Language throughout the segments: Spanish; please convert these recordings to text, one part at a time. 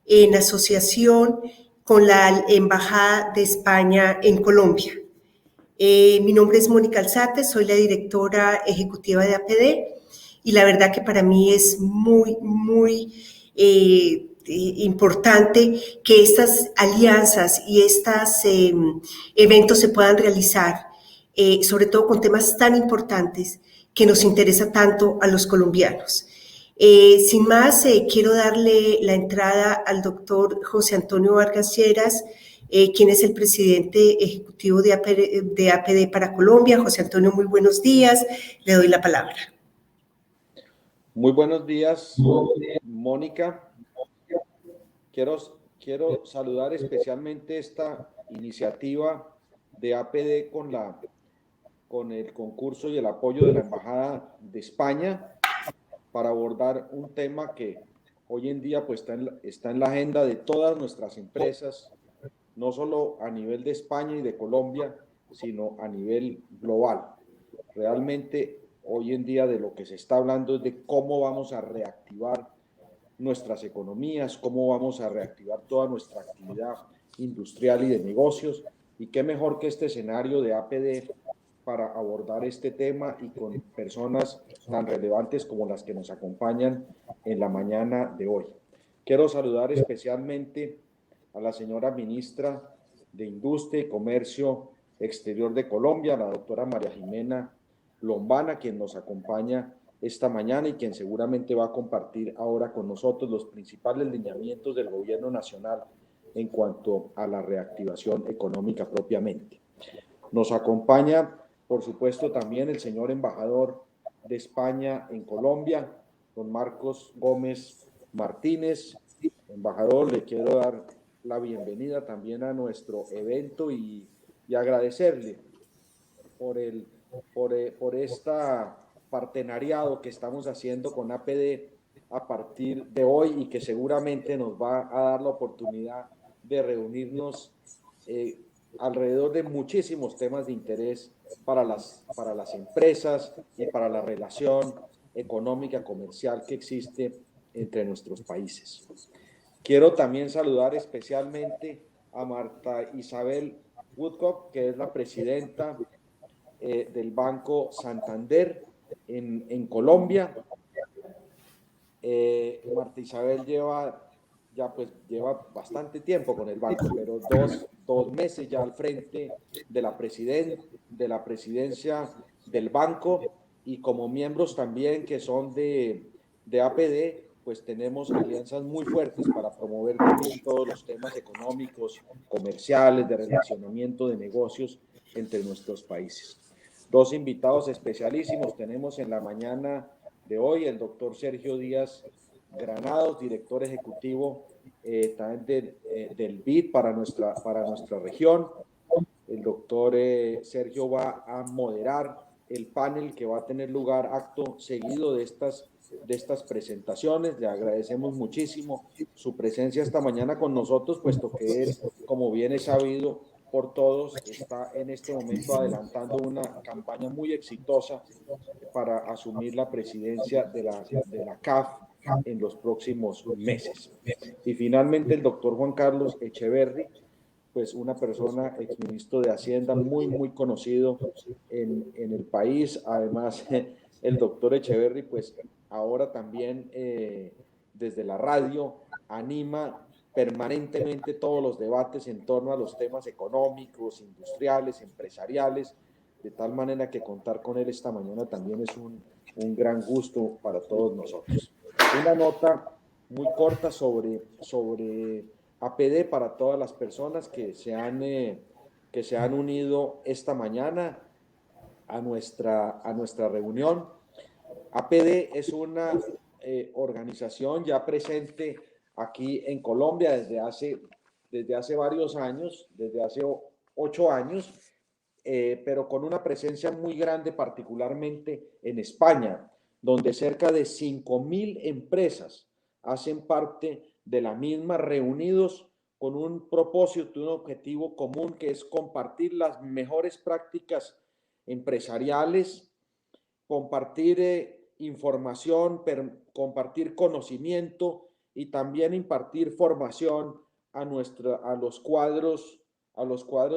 en asociación con la Embajada de España en Colombia. Mi nombre es Mónica Alzate, soy la directora ejecutiva de APD y la verdad que para mí es muy importante que estas alianzas y estos eventos se puedan realizar, sobre todo con temas tan importantes que nos interesa tanto a los colombianos. Sin más, quiero darle la entrada al doctor José Antonio Vargas Lleras, quien es el presidente ejecutivo de APD para Colombia. José Antonio, muy buenos días, le doy la palabra. Muy buenos días, Mónica. Quiero saludar especialmente esta iniciativa de APD con el concurso y el apoyo de la Embajada de España para abordar un tema que hoy en día pues, está en la agenda de todas nuestras empresas, no solo a nivel de España y de Colombia, sino a nivel global. Realmente hoy en día de lo que se está hablando es de cómo vamos a reactivar nuestras economías, cómo vamos a reactivar toda nuestra actividad industrial y de negocios, y qué mejor que este escenario de APD para abordar este tema y con personas tan relevantes como las que nos acompañan en la mañana de hoy. Quiero saludar especialmente a la señora ministra de Industria y Comercio Exterior de Colombia, la doctora María Jimena Lombana, quien nos acompaña esta mañana y quien seguramente va a compartir ahora con nosotros los principales lineamientos del gobierno nacional en cuanto a la reactivación económica propiamente. Nos acompaña, por supuesto, también el señor embajador de España en Colombia, don Marcos Gómez Martínez. Embajador, le quiero dar la bienvenida también a nuestro evento y agradecerle por esta partenariado que estamos haciendo con APD a partir de hoy y que seguramente nos va a dar la oportunidad de reunirnos alrededor de muchísimos temas de interés para las empresas y para la relación económica comercial que existe entre nuestros países. Quiero también saludar especialmente a Marta Isabel Woodcock, que es la presidenta del Banco Santander en Colombia. Marta Isabel lleva bastante tiempo con el banco, pero dos meses ya al frente de la presidencia del banco, y como miembros también que son de APD, pues tenemos alianzas muy fuertes para promover también todos los temas económicos, comerciales, de relacionamiento de negocios entre nuestros países. Dos invitados especialísimos tenemos en la mañana de hoy: el doctor Sergio Díaz Granados, director ejecutivo también del BID para nuestra región. El doctor Sergio va a moderar el panel que va a tener lugar acto seguido de estas presentaciones. Le agradecemos muchísimo su presencia esta mañana con nosotros, puesto que él, como bien es sabido por todos, está en este momento adelantando una campaña muy exitosa para asumir la presidencia de la CAF en los próximos meses. Y finalmente el doctor Juan Carlos Echeverry, pues una persona, exministro de Hacienda, muy conocido en el país. Además, el doctor Echeverry, pues ahora también desde la radio anima permanentemente todos los debates en torno a los temas económicos, industriales, empresariales, de tal manera que contar con él esta mañana también es un gran gusto para todos nosotros. Una nota muy corta sobre APD para todas las personas que se han unido esta mañana a nuestra reunión. APD es una organización ya presente aquí en Colombia desde hace varios años, desde hace 8 años, pero con una presencia muy grande, particularmente en España, donde cerca de 5.000 empresas hacen parte de la misma, reunidos con un propósito, un objetivo común, que es compartir las mejores prácticas empresariales, compartir información, compartir conocimiento y también impartir formación a los cuadros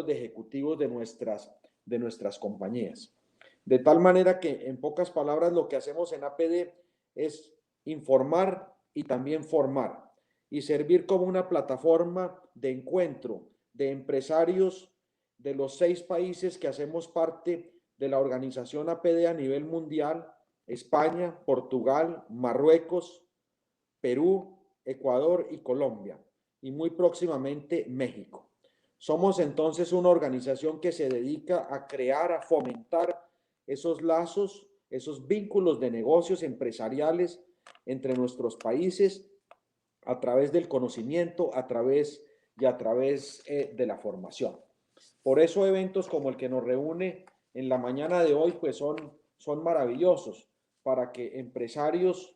de ejecutivos de nuestras compañías. De tal manera que, en pocas palabras, lo que hacemos en APD es informar y también formar y servir como una plataforma de encuentro de empresarios de los 6 países que hacemos parte de la organización APD a nivel mundial: España, Portugal, Marruecos, Perú, Ecuador y Colombia, y muy próximamente México. Somos entonces una organización que se dedica a crear, a fomentar esos lazos, esos vínculos de negocios empresariales entre nuestros países a través del conocimiento, a través de la formación. Por eso eventos como el que nos reúne en la mañana de hoy pues son maravillosos para que empresarios,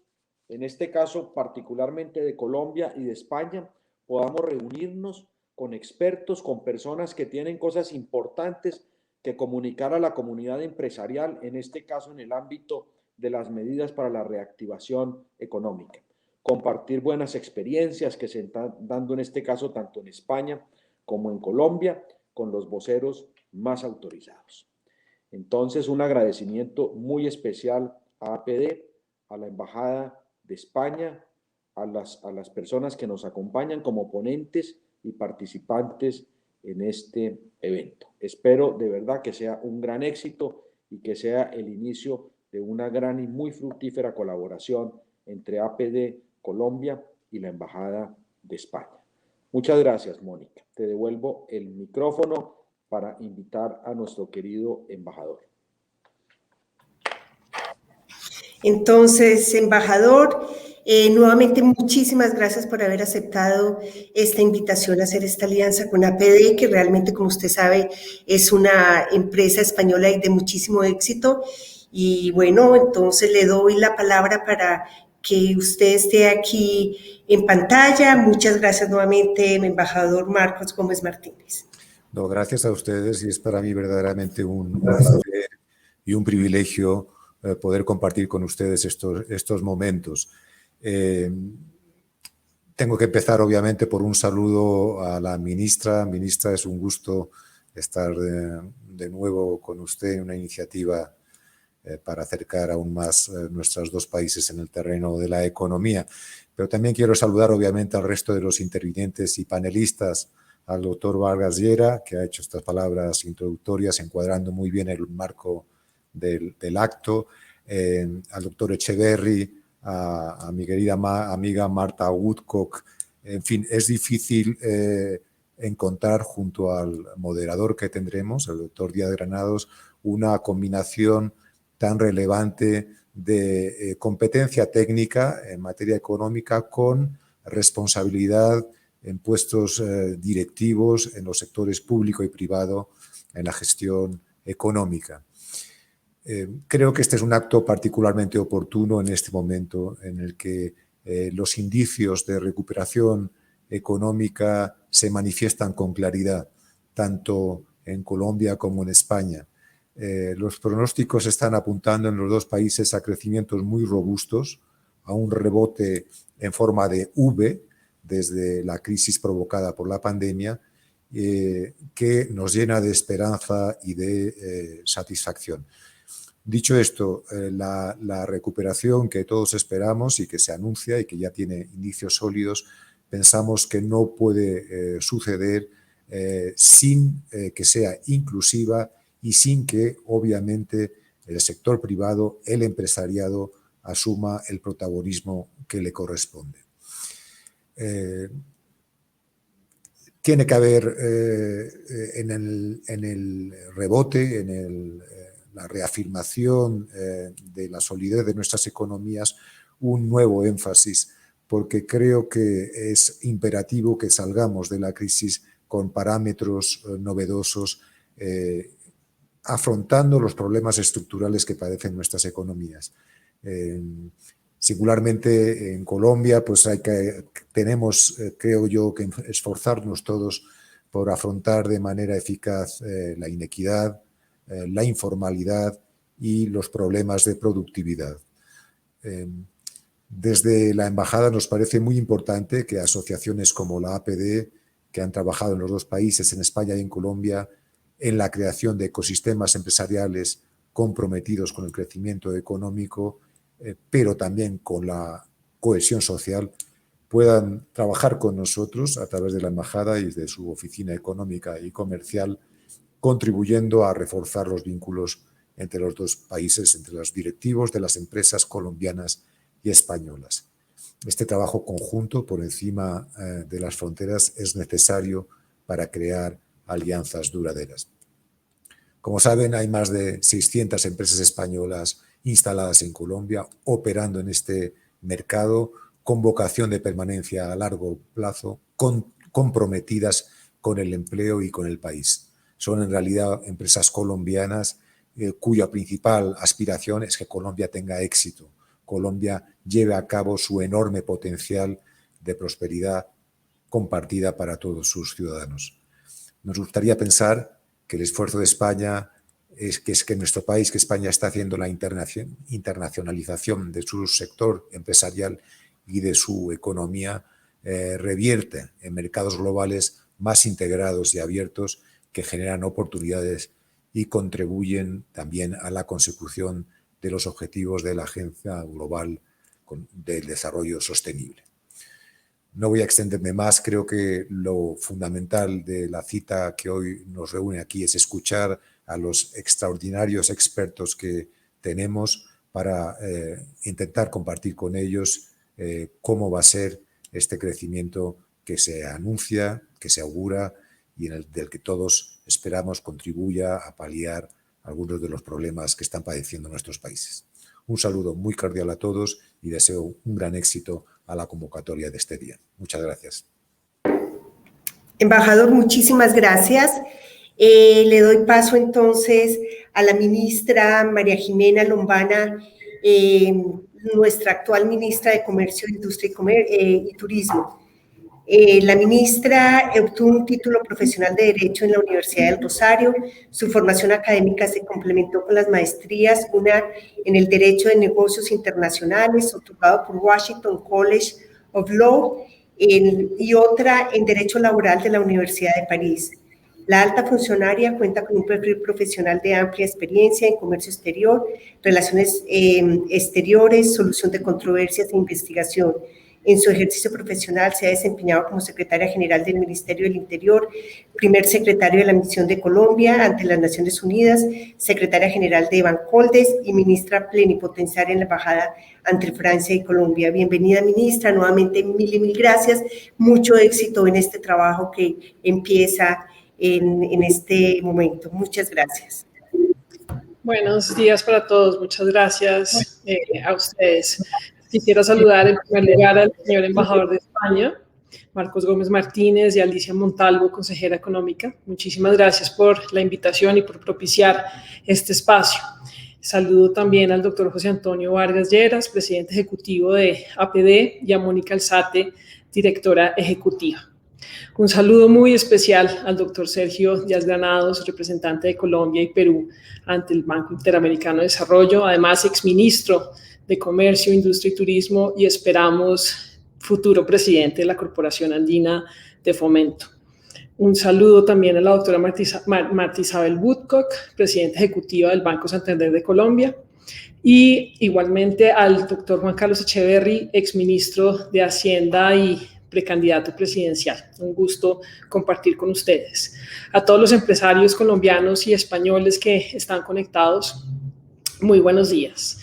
en este caso particularmente de Colombia y de España, podamos reunirnos con expertos, con personas que tienen cosas importantes que comunicar a la comunidad empresarial, en este caso en el ámbito de las medidas para la reactivación económica. Compartir buenas experiencias que se están dando en este caso tanto en España como en Colombia con los voceros más autorizados. Entonces, un agradecimiento muy especial a APD, a la Embajada de España, a las personas que nos acompañan como ponentes y participantes en este evento. Espero de verdad que sea un gran éxito y que sea el inicio de una gran y muy fructífera colaboración entre APD Colombia y la Embajada de España. Muchas gracias, Mónica. Te devuelvo el micrófono para invitar a nuestro querido embajador. Entonces, embajador, nuevamente muchísimas gracias por haber aceptado esta invitación a hacer esta alianza con APD, que realmente, como usted sabe, es una empresa española y de muchísimo éxito. Y bueno, entonces le doy la palabra para que usted esté aquí en pantalla. Muchas gracias nuevamente, embajador Marcos Gómez Martínez. No, gracias a ustedes, y es para mí verdaderamente un placer y un privilegio poder compartir con ustedes estos momentos. Tengo que empezar obviamente por un saludo a la ministra. Ministra, es un gusto estar de nuevo con usted en una iniciativa para acercar aún más nuestros 2 países en el terreno de la economía. Pero también quiero saludar obviamente al resto de los intervinientes y panelistas, al doctor Vargas Llera, que ha hecho estas palabras introductorias encuadrando muy bien el marco del acto, al doctor Echeverry, a mi querida amiga Marta Woodcock. En fin, es difícil encontrar junto al moderador que tendremos, el doctor Díaz Granados, una combinación tan relevante de competencia técnica en materia económica con responsabilidad en puestos directivos en los sectores público y privado en la gestión económica. Creo que este es un acto particularmente oportuno en este momento en el que los indicios de recuperación económica se manifiestan con claridad, tanto en Colombia como en España. Los pronósticos están apuntando en los 2 países a crecimientos muy robustos, a un rebote en forma de V desde la crisis provocada por la pandemia, que nos llena de esperanza y de satisfacción. Dicho esto, la recuperación que todos esperamos y que se anuncia y que ya tiene indicios sólidos, pensamos que no puede suceder sin que sea inclusiva y sin que, obviamente, el sector privado, el empresariado, asuma el protagonismo que le corresponde. Tiene que haber en el rebote, en la reafirmación de la solidez de nuestras economías, un nuevo énfasis, porque creo que es imperativo que salgamos de la crisis con parámetros novedosos, afrontando los problemas estructurales que padecen nuestras economías. Singularmente en Colombia, pues tenemos, creo yo, que esforzarnos todos por afrontar de manera eficaz la inequidad, la informalidad y los problemas de productividad. Desde la Embajada nos parece muy importante que asociaciones como la APD, que han trabajado en los dos países, en España y en Colombia, en la creación de ecosistemas empresariales comprometidos con el crecimiento económico, pero también con la cohesión social, puedan trabajar con nosotros a través de la Embajada y de su oficina económica y comercial, contribuyendo a reforzar los vínculos entre los dos países, entre los directivos de las empresas colombianas y españolas. Este trabajo conjunto por encima de las fronteras es necesario para crear alianzas duraderas. Como saben, hay más de 600 empresas españolas instaladas en Colombia, operando en este mercado con vocación de permanencia a largo plazo, comprometidas con el empleo y con el país. Son en realidad empresas colombianas cuya principal aspiración es que Colombia tenga éxito. Colombia lleve a cabo su enorme potencial de prosperidad compartida para todos sus ciudadanos. Nos gustaría pensar que el esfuerzo de España es que nuestro país, que España está haciendo la internacionalización de su sector empresarial y de su economía, revierte en mercados globales más integrados y abiertos que generan oportunidades y contribuyen también a la consecución de los objetivos de la Agenda Global del Desarrollo Sostenible. No voy a extenderme más, creo que lo fundamental de la cita que hoy nos reúne aquí es escuchar a los extraordinarios expertos que tenemos para intentar compartir con ellos cómo va a ser este crecimiento que se anuncia, que se augura y del que todos esperamos contribuya a paliar algunos de los problemas que están padeciendo nuestros países. Un saludo muy cordial a todos y deseo un gran éxito a la convocatoria de este día. Muchas gracias. Embajador, muchísimas gracias. Le doy paso entonces a la ministra María Jimena Lombana, nuestra actual ministra de Comercio, Industria y Turismo. La ministra obtuvo un título profesional de Derecho en la Universidad del Rosario. Su formación académica se complementó con las maestrías, una en el Derecho de Negocios Internacionales, otorgado por Washington College of Law, y otra en Derecho Laboral de la Universidad de París. La alta funcionaria cuenta con un perfil profesional de amplia experiencia en comercio exterior, relaciones exteriores, solución de controversias e investigación. En su ejercicio profesional se ha desempeñado como secretaria general del Ministerio del Interior, primer secretario de la Misión de Colombia ante las Naciones Unidas, secretaria general de Bancoldes y ministra plenipotenciaria en la Embajada ante Francia y Colombia. Bienvenida, ministra. Nuevamente, mil y mil gracias. Mucho éxito en este trabajo que empieza en este momento. Muchas gracias. Buenos días para todos. Muchas gracias a ustedes. Quisiera saludar en primer lugar al señor embajador de España, Marcos Gómez Martínez, y a Alicia Montalvo, consejera económica. Muchísimas gracias por la invitación y por propiciar este espacio. Saludo también al doctor José Antonio Vargas Lleras, presidente ejecutivo de APD, y a Mónica Alzate, directora ejecutiva. Un saludo muy especial al doctor Sergio Díaz Granados, representante de Colombia y Perú ante el Banco Interamericano de Desarrollo, además exministro de Comercio, Industria y Turismo y esperamos futuro presidente de la Corporación Andina de Fomento. Un saludo también a la doctora Marta Isabel Woodcock, presidenta ejecutiva del Banco Santander de Colombia, y igualmente al doctor Juan Carlos Echeverry, exministro de Hacienda y precandidato presidencial. Un gusto compartir con ustedes. A todos los empresarios colombianos y españoles que están conectados, muy buenos días.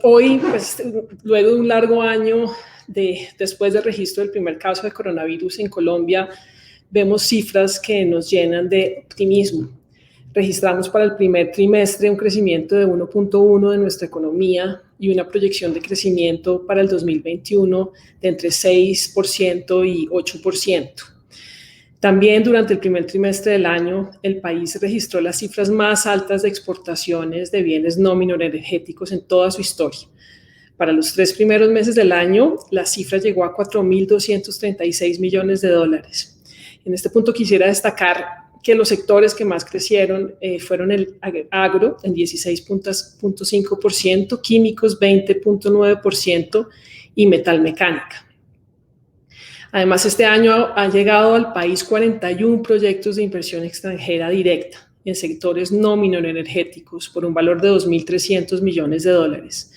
Hoy, pues, luego de un largo año después del registro del primer caso de coronavirus en Colombia, vemos cifras que nos llenan de optimismo. Registramos para el primer trimestre un crecimiento de 1.1 de nuestra economía y una proyección de crecimiento para el 2021 de entre 6% y 8%. También durante el primer trimestre del año, el país registró las cifras más altas de exportaciones de bienes no minoenergéticos en toda su historia. Para los 3 primeros meses del año, la cifra llegó a $4.236 millones. En este punto quisiera destacar que los sectores que más crecieron fueron el agro en 16.5%, químicos 20.9% y metalmecánica. Además, este año ha llegado al país 41 proyectos de inversión extranjera directa en sectores no mineroenergéticos por un valor de 2.300 millones de dólares.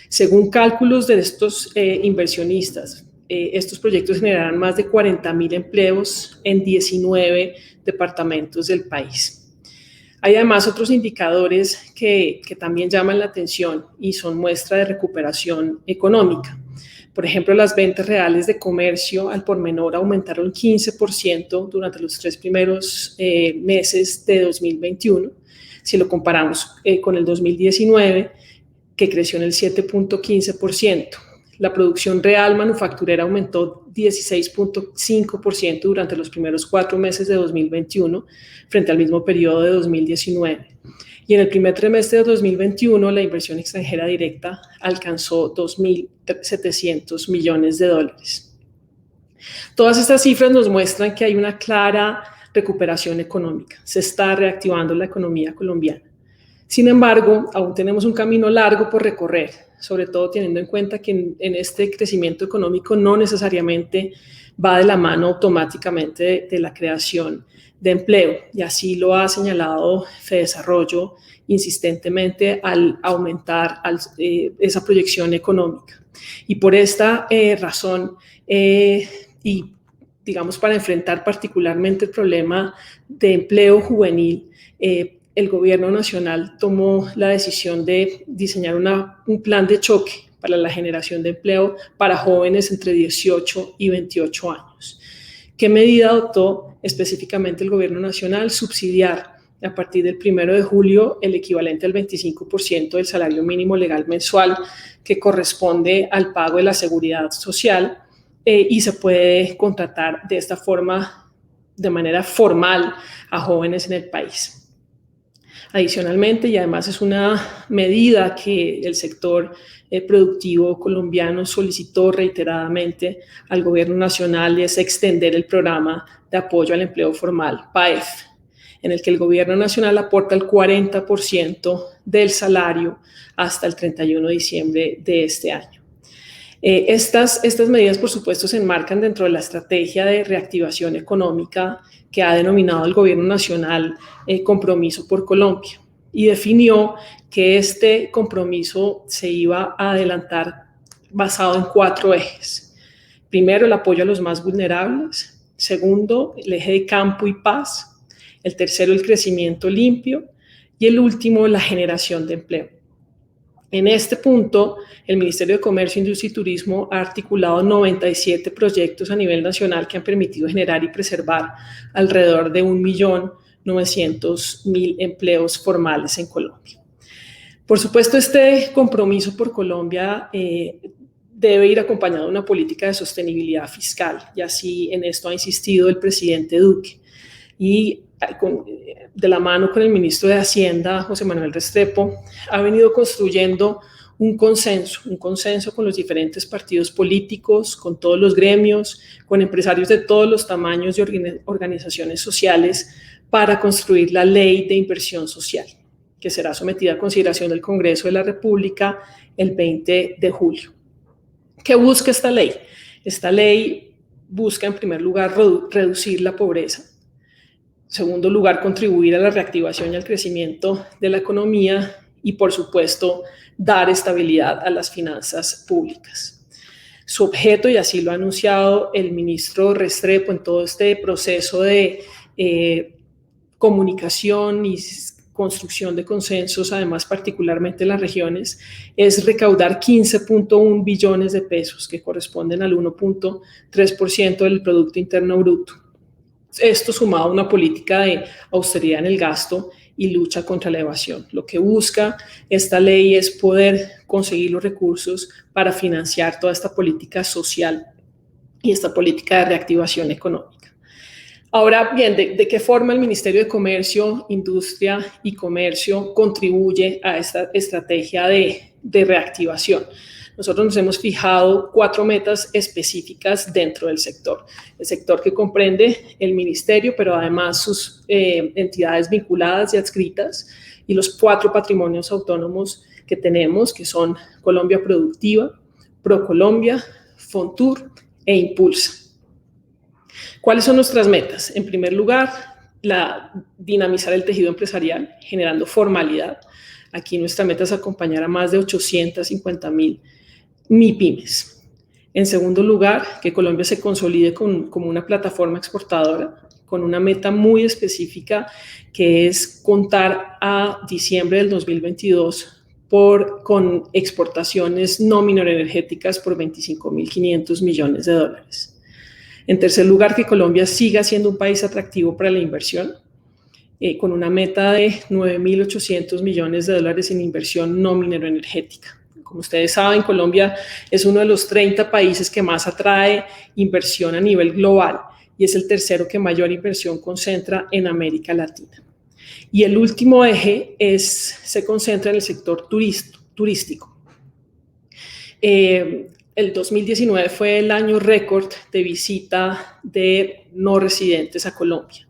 Según cálculos de estos inversionistas, estos proyectos generarán más de 40.000 empleos en 19 departamentos del país. Hay además otros indicadores que también llaman la atención y son muestra de recuperación económica. Por ejemplo, las ventas reales de comercio al por menor aumentaron 15% durante los 3 primeros meses de 2021, si lo comparamos con el 2019, que creció en el 7.15%. La producción real manufacturera aumentó 16.5% durante los primeros 4 meses de 2021 frente al mismo periodo de 2019. Y en el primer trimestre de 2021, la inversión extranjera directa alcanzó 2.700 millones de dólares. Todas estas cifras nos muestran que hay una clara recuperación económica. Se está reactivando la economía colombiana. Sin embargo, aún tenemos un camino largo por recorrer, sobre todo teniendo en cuenta que en este crecimiento económico no necesariamente va de la mano automáticamente de la creación de empleo, y así lo ha señalado FEDesarrollo insistentemente al aumentar esa proyección económica. Y por esta razón, y digamos para enfrentar particularmente el problema de empleo juvenil, el gobierno nacional tomó la decisión de diseñar un plan de choque para la generación de empleo para jóvenes entre 18 y 28 años. ¿Qué medida adoptó específicamente el gobierno nacional? Subsidiar a partir del 1 de julio el equivalente al 25% del salario mínimo legal mensual que corresponde al pago de la seguridad social, y se puede contratar de esta forma de manera formal a jóvenes en el país. Adicionalmente, y además es una medida que el sector productivo colombiano solicitó reiteradamente al gobierno nacional, es extender el programa de apoyo al empleo formal, PAEF, en el que el gobierno nacional aporta el 40% del salario hasta el 31 de diciembre de este año. Estas medidas, por supuesto, se enmarcan dentro de la estrategia de reactivación económica que ha denominado el gobierno nacional Compromiso por Colombia, y definió que este compromiso se iba a adelantar basado en 4 ejes. Primero, el apoyo a los más vulnerables. Segundo, el eje de campo y paz. El tercero, el crecimiento limpio. Y el último, la generación de empleo. En este punto, el Ministerio de Comercio, Industria y Turismo ha articulado 97 proyectos a nivel nacional que han permitido generar y preservar alrededor de 1.900.000 empleos formales en Colombia. Por supuesto, este compromiso por Colombia debe ir acompañado de una política de sostenibilidad fiscal, y así en esto ha insistido el presidente Duque. Y de la mano con el ministro de Hacienda, José Manuel Restrepo, ha venido construyendo un consenso con los diferentes partidos políticos, con todos los gremios, con empresarios de todos los tamaños y organizaciones sociales para construir la Ley de Inversión Social, que será sometida a consideración del Congreso de la República el 20 de julio. ¿Qué busca esta ley? Esta ley busca, en primer lugar, reducir la pobreza. En segundo lugar, contribuir a la reactivación y al crecimiento de la economía y, por supuesto, dar estabilidad a las finanzas públicas. Su objeto, y así lo ha anunciado el ministro Restrepo en todo este proceso de comunicación y construcción de consensos, además particularmente en las regiones, es recaudar 15.1 billones de pesos, que corresponden al 1.3% del Producto Interno Bruto. Esto sumado a una política de austeridad en el gasto y lucha contra la evasión. Lo que busca esta ley es poder conseguir los recursos para financiar toda esta política social y esta política de reactivación económica. Ahora bien, ¿de qué forma el Ministerio de Comercio, Industria y Comercio contribuye a esta estrategia de reactivación? Nosotros nos hemos fijado 4 metas específicas dentro del sector. El sector que comprende el ministerio, pero además sus entidades vinculadas y adscritas, y los 4 patrimonios autónomos que tenemos, que son Colombia Productiva, ProColombia, Fontur e Impulsa. ¿Cuáles son nuestras metas? En primer lugar, dinamizar el tejido empresarial, generando formalidad. Aquí nuestra meta es acompañar a más de 850,000 MIPYMES. En segundo lugar, que Colombia se consolide como una plataforma exportadora, con una meta muy específica, que es contar a diciembre del 2022 con exportaciones no minoenergéticas por $25.500 millones. En tercer lugar, que Colombia siga siendo un país atractivo para la inversión, con una meta de $9.800 millones en inversión no mineroenergética. Como ustedes saben, Colombia es uno de los 30 países que más atrae inversión a nivel global y es el tercero que mayor inversión concentra en América Latina. Y el último eje se concentra en el sector turístico. El 2019 fue el año récord de visita de no residentes a Colombia.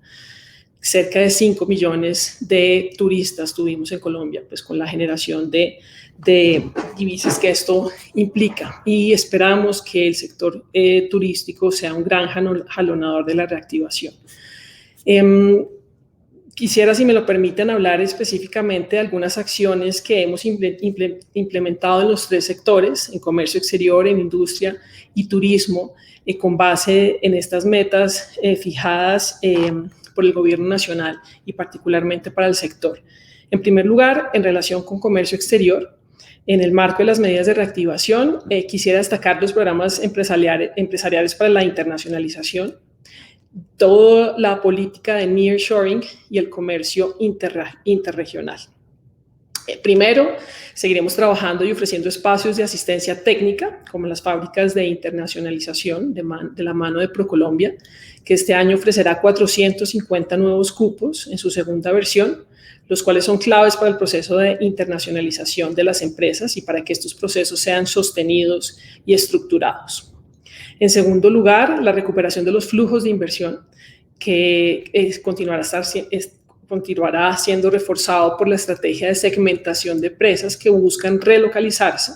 Cerca de 5 millones de turistas tuvimos en Colombia, pues con la generación de divisas que esto implica, y esperamos que el sector turístico sea un gran jalonador de la reactivación. Quisiera, si me lo permiten, hablar específicamente de algunas acciones que hemos implementado en los 3 sectores, en comercio exterior, en industria y turismo, con base en estas metas fijadas por el Gobierno Nacional y particularmente para el sector. En primer lugar, en relación con comercio exterior, en el marco de las medidas de reactivación, quisiera destacar los programas empresariales para la internacionalización, toda la política de nearshoring y el comercio interregional. Primero, seguiremos trabajando y ofreciendo espacios de asistencia técnica, como las fábricas de internacionalización de la mano de ProColombia, que este año ofrecerá 450 nuevos cupos en su segunda versión, los cuales son claves para el proceso de internacionalización de las empresas y para que estos procesos sean sostenidos y estructurados. En segundo lugar, la recuperación de los flujos de inversión, que continuará siendo reforzado por la estrategia de segmentación de empresas que buscan relocalizarse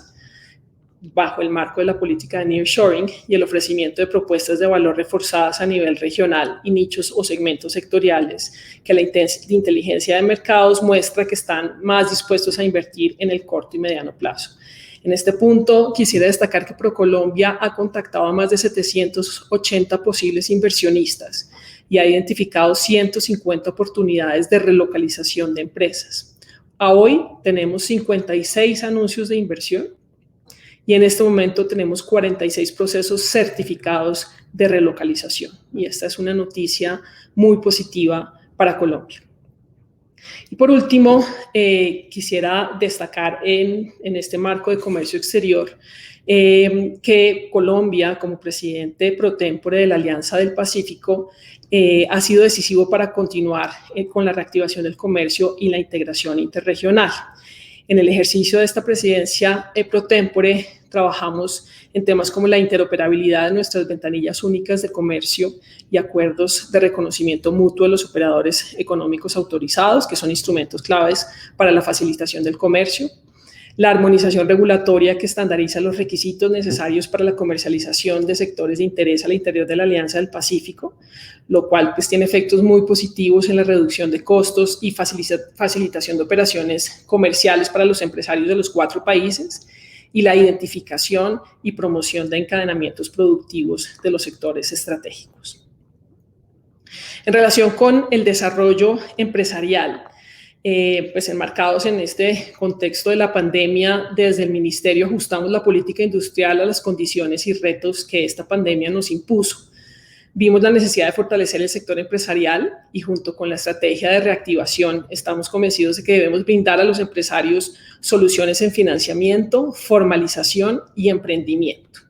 bajo el marco de la política de nearshoring y el ofrecimiento de propuestas de valor reforzadas a nivel regional y nichos o segmentos sectoriales que la inteligencia de mercados muestra que están más dispuestos a invertir en el corto y mediano plazo. En este punto, quisiera destacar que ProColombia ha contactado a más de 780 posibles inversionistas y ha identificado 150 oportunidades de relocalización de empresas. A hoy tenemos 56 anuncios de inversión y en este momento tenemos 46 procesos certificados de relocalización. Y esta es una noticia muy positiva para Colombia. Y por último, quisiera destacar en este marco de comercio exterior que Colombia, como presidente pro tempore de la Alianza del Pacífico, ha sido decisivo para continuar con la reactivación del comercio y la integración interregional. En el ejercicio de esta presidencia pro tempore trabajamos en temas como la interoperabilidad de nuestras ventanillas únicas de comercio y acuerdos de reconocimiento mutuo de los operadores económicos autorizados, que son instrumentos claves para la facilitación del comercio, la armonización regulatoria que estandariza los requisitos necesarios para la comercialización de sectores de interés al interior de la Alianza del Pacífico, lo cual pues tiene efectos muy positivos en la reducción de costos y facilitación de operaciones comerciales para los empresarios de los 4 países, y la identificación y promoción de encadenamientos productivos de los sectores estratégicos. En relación con el desarrollo empresarial, pues enmarcados en este contexto de la pandemia, desde el Ministerio ajustamos la política industrial a las condiciones y retos que esta pandemia nos impuso. Vimos la necesidad de fortalecer el sector empresarial y junto con la estrategia de reactivación estamos convencidos de que debemos brindar a los empresarios soluciones en financiamiento, formalización y emprendimiento.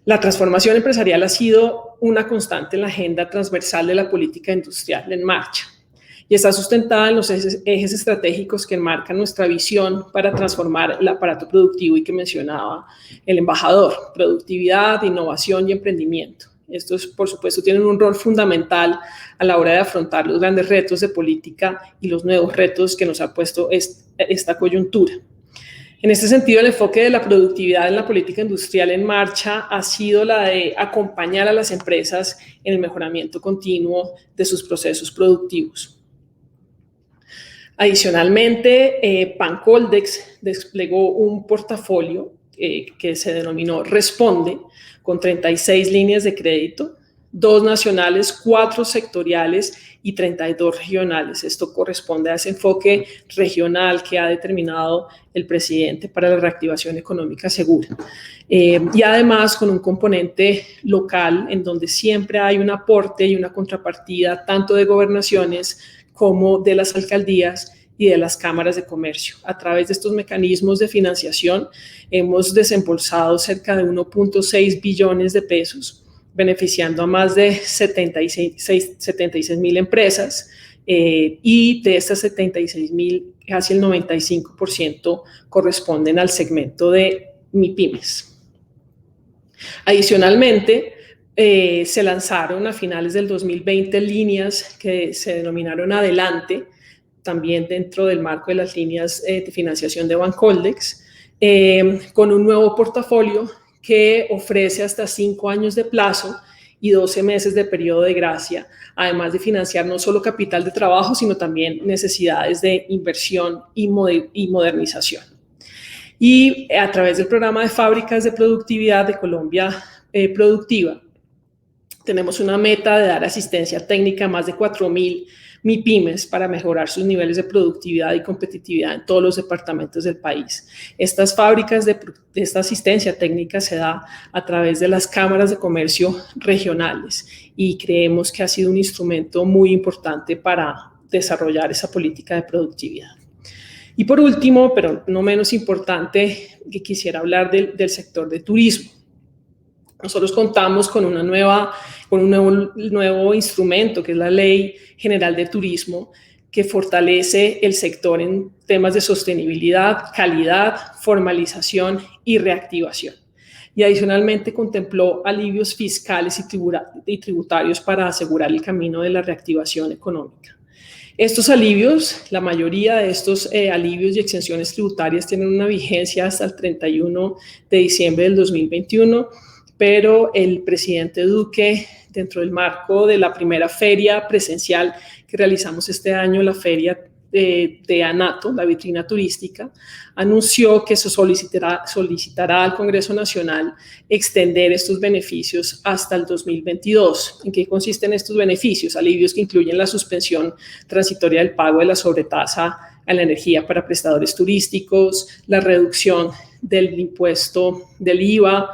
La transformación empresarial ha sido una constante en la agenda transversal de la política industrial en marcha y está sustentada en los ejes estratégicos que enmarcan nuestra visión para transformar el aparato productivo y que mencionaba el embajador: productividad, innovación y emprendimiento. Estos, por supuesto, tienen un rol fundamental a la hora de afrontar los grandes retos de política y los nuevos retos que nos ha puesto esta coyuntura. En este sentido, el enfoque de la productividad en la política industrial en marcha ha sido la de acompañar a las empresas en el mejoramiento continuo de sus procesos productivos. Adicionalmente, Bancoldex desplegó un portafolio que se denominó Responde, con 36 líneas de crédito, 2 nacionales, 4 sectoriales y 32 regionales. Esto corresponde a ese enfoque regional que ha determinado el presidente para la reactivación económica segura. Y además con un componente local en donde siempre hay un aporte y una contrapartida tanto de gobernaciones como de las alcaldías y de las cámaras de comercio. A través de estos mecanismos de financiación hemos desembolsado cerca de 1.6 billones de pesos, beneficiando a más de 76.000 empresas y de estas 76.000, casi el 95% corresponden al segmento de MIPYMES. Adicionalmente, se lanzaron a finales del 2020 líneas que se denominaron Adelante, también dentro del marco de las líneas de financiación de Bancoldex, con un nuevo portafolio que ofrece hasta 5 años de plazo y 12 meses de periodo de gracia, además de financiar no solo capital de trabajo, sino también necesidades de inversión y modernización. Y a través del programa de fábricas de productividad de Colombia Productiva, tenemos una meta de dar asistencia técnica a más de 4.000 MIPYMES para mejorar sus niveles de productividad y competitividad en todos los departamentos del país. Estas fábricas de esta asistencia técnica se da a través de las cámaras de comercio regionales y creemos que ha sido un instrumento muy importante para desarrollar esa política de productividad. Y por último, pero no menos importante, que quisiera hablar del sector de turismo. Nosotros contamos con un nuevo instrumento, que es la Ley General de Turismo, que fortalece el sector en temas de sostenibilidad, calidad, formalización y reactivación. Y adicionalmente contempló alivios fiscales y tributarios para asegurar el camino de la reactivación económica. Estos alivios, la mayoría de estos alivios y exenciones tributarias tienen una vigencia hasta el 31 de diciembre del 2021, pero el presidente Duque, dentro del marco de la primera feria presencial que realizamos este año, la feria de ANATO, la vitrina turística, anunció que se solicitará al Congreso Nacional extender estos beneficios hasta el 2022. ¿En qué consisten estos beneficios? Alivios que incluyen la suspensión transitoria del pago de la sobretasa a la energía para prestadores turísticos, la reducción del impuesto del IVA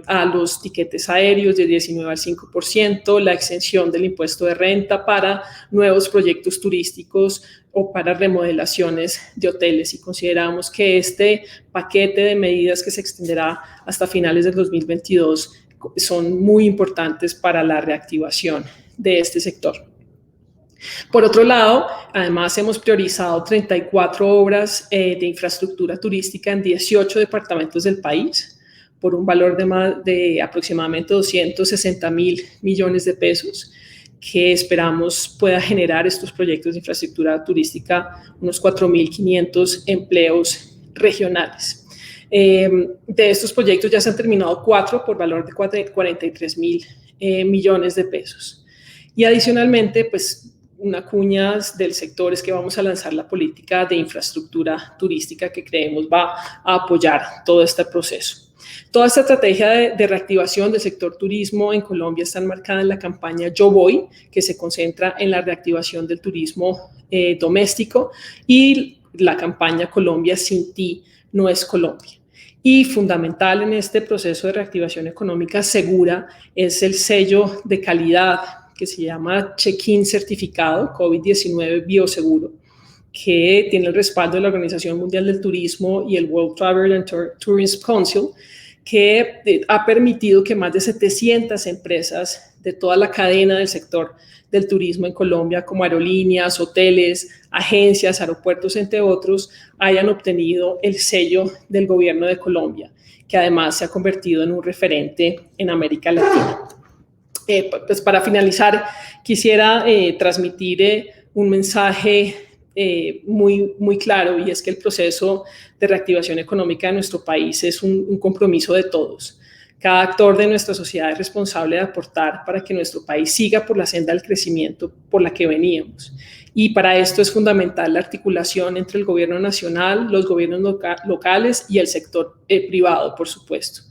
a los tiquetes aéreos de 19 al 5%, la exención del impuesto de renta para nuevos proyectos turísticos o para remodelaciones de hoteles. Y consideramos que este paquete de medidas que se extenderá hasta finales del 2022 son muy importantes para la reactivación de este sector. Por otro lado, además hemos priorizado 34 obras de infraestructura turística en 18 departamentos del país por un valor de aproximadamente 260.000 millones de pesos, que esperamos pueda generar estos proyectos de infraestructura turística unos 4.500 empleos regionales. De estos proyectos ya se han terminado 4 por valor de 43.000 millones de pesos. Y adicionalmente, pues, una cuña del sector es que vamos a lanzar la política de infraestructura turística que creemos va a apoyar todo este proceso. Toda esta estrategia de reactivación del sector turismo en Colombia está enmarcada en la campaña Yo Voy, que se concentra en la reactivación del turismo doméstico, y la campaña Colombia sin ti no es Colombia. Y fundamental en este proceso de reactivación económica segura es el sello de calidad que se llama Check-in certificado COVID-19 bioseguro, que tiene el respaldo de la Organización Mundial del Turismo y el World Travel and Tourism Council, que ha permitido que más de 700 empresas de toda la cadena del sector del turismo en Colombia, como aerolíneas, hoteles, agencias, aeropuertos, entre otros, hayan obtenido el sello del gobierno de Colombia, que además se ha convertido en un referente en América Latina. Pues para finalizar, quisiera transmitir un mensaje muy claro, y es que el proceso de reactivación económica de nuestro país es un compromiso de todos. Cada actor de nuestra sociedad es responsable de aportar para que nuestro país siga por la senda del crecimiento por la que veníamos. Y para esto es fundamental la articulación entre el gobierno nacional, los gobiernos locales y el sector privado, por supuesto.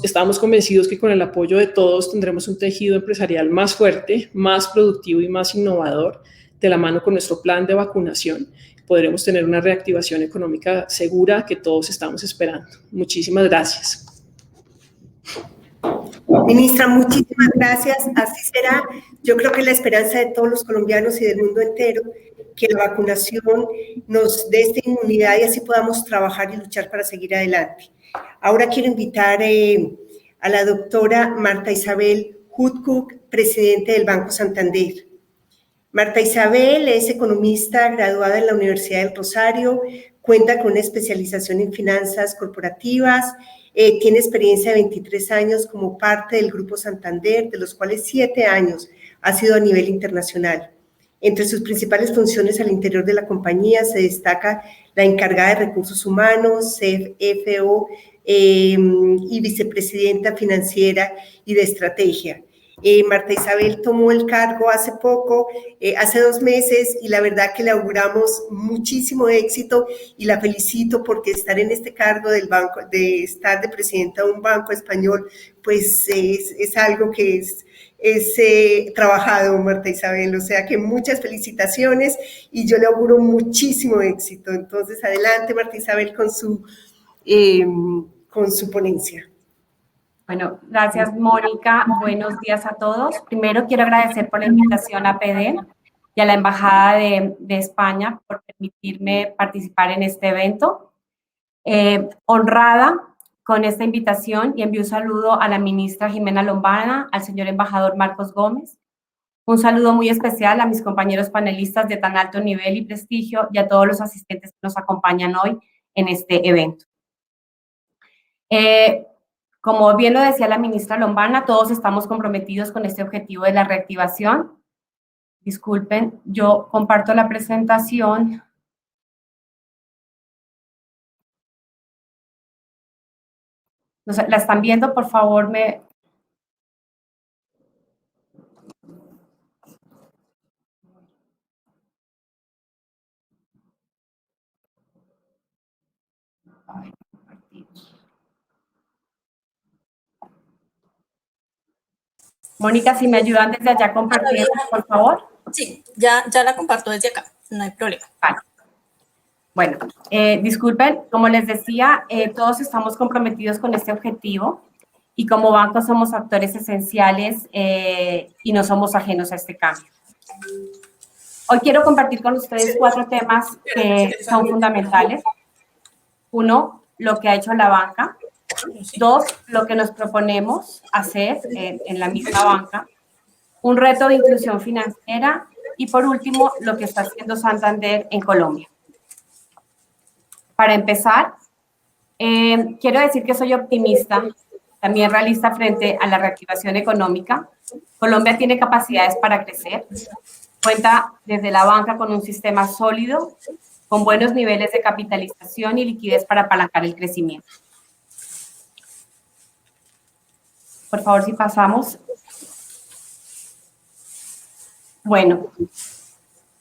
Estamos convencidos que con el apoyo de todos tendremos un tejido empresarial más fuerte, más productivo y más innovador, de la mano con nuestro plan de vacunación. Podremos tener una reactivación económica segura que todos estamos esperando. Muchísimas gracias. Ministra, muchísimas gracias. Así será. Yo creo que la esperanza de todos los colombianos y del mundo entero, que la vacunación nos dé esta inmunidad y así podamos trabajar y luchar para seguir adelante. Ahora quiero invitar a la doctora Marta Isabel Hutcook, presidente del Banco Santander. Marta Isabel es economista graduada en la Universidad del Rosario, cuenta con una especialización en finanzas corporativas, tiene experiencia de 23 años como parte del Grupo Santander, de los cuales 7 años ha sido a nivel internacional. Entre sus principales funciones al interior de la compañía se destaca la encargada de recursos humanos, CFO y vicepresidenta financiera y de estrategia. Marta Isabel tomó el cargo hace poco, hace 2 meses, y la verdad que le auguramos muchísimo éxito y la felicito porque estar en este cargo del banco, de estar de presidenta de un banco español, pues es algo que es trabajado, Marta Isabel, o sea que muchas felicitaciones y yo le auguro muchísimo éxito. Entonces, adelante, Marta Isabel, con su ponencia. Bueno, gracias, Mónica. Buenos días a todos. Primero, quiero agradecer por la invitación a APD y a la Embajada de España por permitirme participar en este evento. Honrada con esta invitación y envío un saludo a la ministra Jimena Lombana, al señor embajador Marcos Gómez. Un saludo muy especial a mis compañeros panelistas de tan alto nivel y prestigio y a todos los asistentes que nos acompañan hoy en este evento. Como bien lo decía la ministra Lombana, todos estamos comprometidos con este objetivo de la reactivación. Disculpen, yo comparto la presentación. ¿La están viendo? Por favor, Mónica, si me ayudan desde allá a compartir, por favor. Sí, ya la comparto desde acá, no hay problema. Vale. Bueno, disculpen, como les decía, todos estamos comprometidos con este objetivo y como banco somos actores esenciales y no somos ajenos a este cambio. Hoy quiero compartir con ustedes 4 temas que son fundamentales. 1, lo que ha hecho la banca. 2, lo que nos proponemos hacer en la misma banca. Un reto de inclusión financiera. Y por último, lo que está haciendo Santander en Colombia. Para empezar, quiero decir que soy optimista, también realista frente a la reactivación económica. Colombia tiene capacidades para crecer. Cuenta desde la banca con un sistema sólido, con buenos niveles de capitalización y liquidez para apalancar el crecimiento. Por favor, si pasamos. Bueno,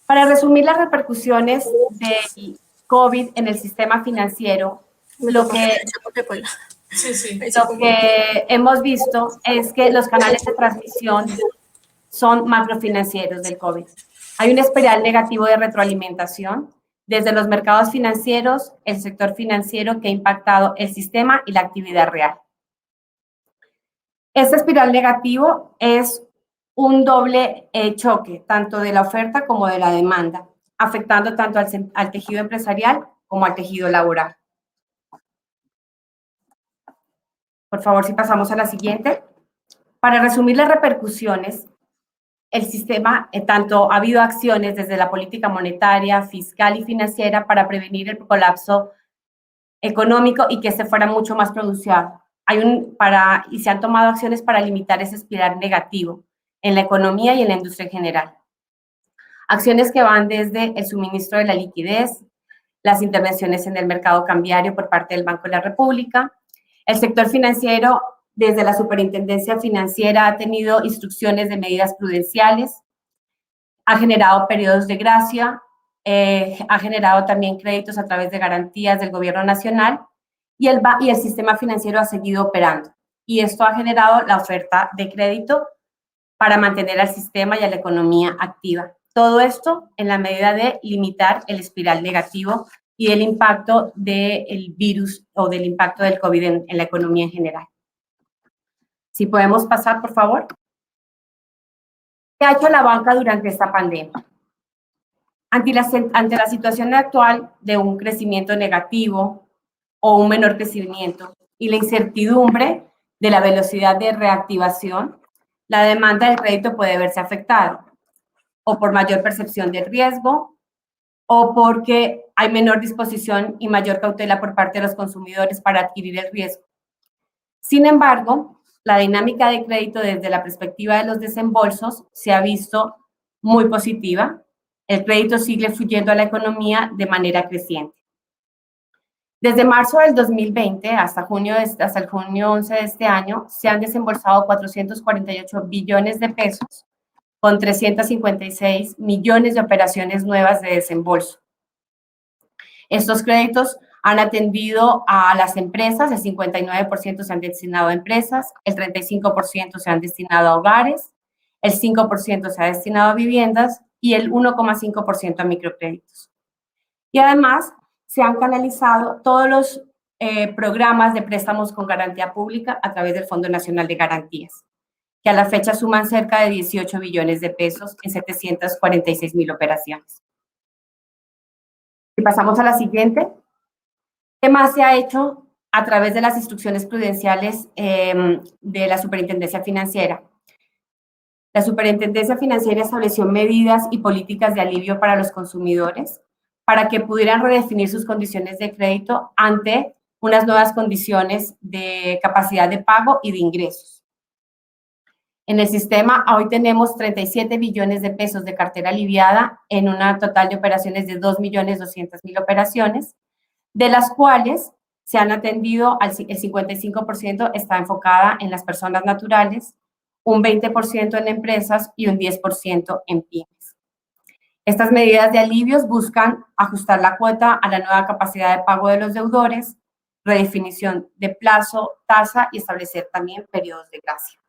para resumir las repercusiones del COVID en el sistema financiero, lo que hemos visto es que los canales de transmisión son macrofinancieros del COVID. Hay un espiral negativo de retroalimentación desde los mercados financieros, el sector financiero que ha impactado el sistema y la actividad real. Este espiral negativo es un doble choque, tanto de la oferta como de la demanda, afectando tanto al tejido empresarial como al tejido laboral. Por favor, si pasamos a la siguiente. Para resumir las repercusiones, el sistema, tanto ha habido acciones desde la política monetaria, fiscal y financiera para prevenir el colapso económico y que este fuera mucho más pronunciado. Y se han tomado acciones para limitar ese espiral negativo en la economía y en la industria en general. Acciones que van desde el suministro de la liquidez, las intervenciones en el mercado cambiario por parte del Banco de la República. El sector financiero, desde la Superintendencia Financiera, ha tenido instrucciones de medidas prudenciales, ha generado periodos de gracia, ha generado también créditos a través de garantías del Gobierno Nacional y el sistema financiero ha seguido operando. Y esto ha generado la oferta de crédito para mantener al sistema y a la economía activa. Todo esto en la medida de limitar el espiral negativo y el impacto del virus o del impacto del COVID en la economía en general. Si podemos pasar, por favor. ¿Qué ha hecho la banca durante esta pandemia? Ante la situación actual de un crecimiento negativo o un menor crecimiento y la incertidumbre de la velocidad de reactivación, la demanda del crédito puede verse afectada o por mayor percepción del riesgo o porque hay menor disposición y mayor cautela por parte de los consumidores para adquirir el riesgo. Sin embargo, la dinámica de crédito desde la perspectiva de los desembolsos se ha visto muy positiva. El crédito sigue fluyendo a la economía de manera creciente. Desde marzo del 2020 hasta el junio 11 de este año, se han desembolsado 448 billones de pesos con 356 millones de operaciones nuevas de desembolso. Estos créditos han atendido a las empresas, el 59% se han destinado a empresas, el 35% se han destinado a hogares, el 5% se ha destinado a viviendas y el 1,5% a microcréditos. Y además, se han canalizado todos los programas de préstamos con garantía pública a través del Fondo Nacional de Garantías, que a la fecha suman cerca de 18 billones de pesos en 746,000 operaciones. Si pasamos a la siguiente, ¿qué más se ha hecho a través de las instrucciones prudenciales de la Superintendencia Financiera? La Superintendencia Financiera estableció medidas y políticas de alivio para los consumidores para que pudieran redefinir sus condiciones de crédito ante unas nuevas condiciones de capacidad de pago y de ingresos. En el sistema hoy tenemos 37 billones de pesos de cartera aliviada en una total de operaciones de 2.200.000 operaciones, de las cuales se han atendido, el 55% está enfocada en las personas naturales, un 20% en empresas y un 10% en pymes. Estas medidas de alivios buscan ajustar la cuota a la nueva capacidad de pago de los deudores, redefinición de plazo, tasa y establecer también periodos de gracia.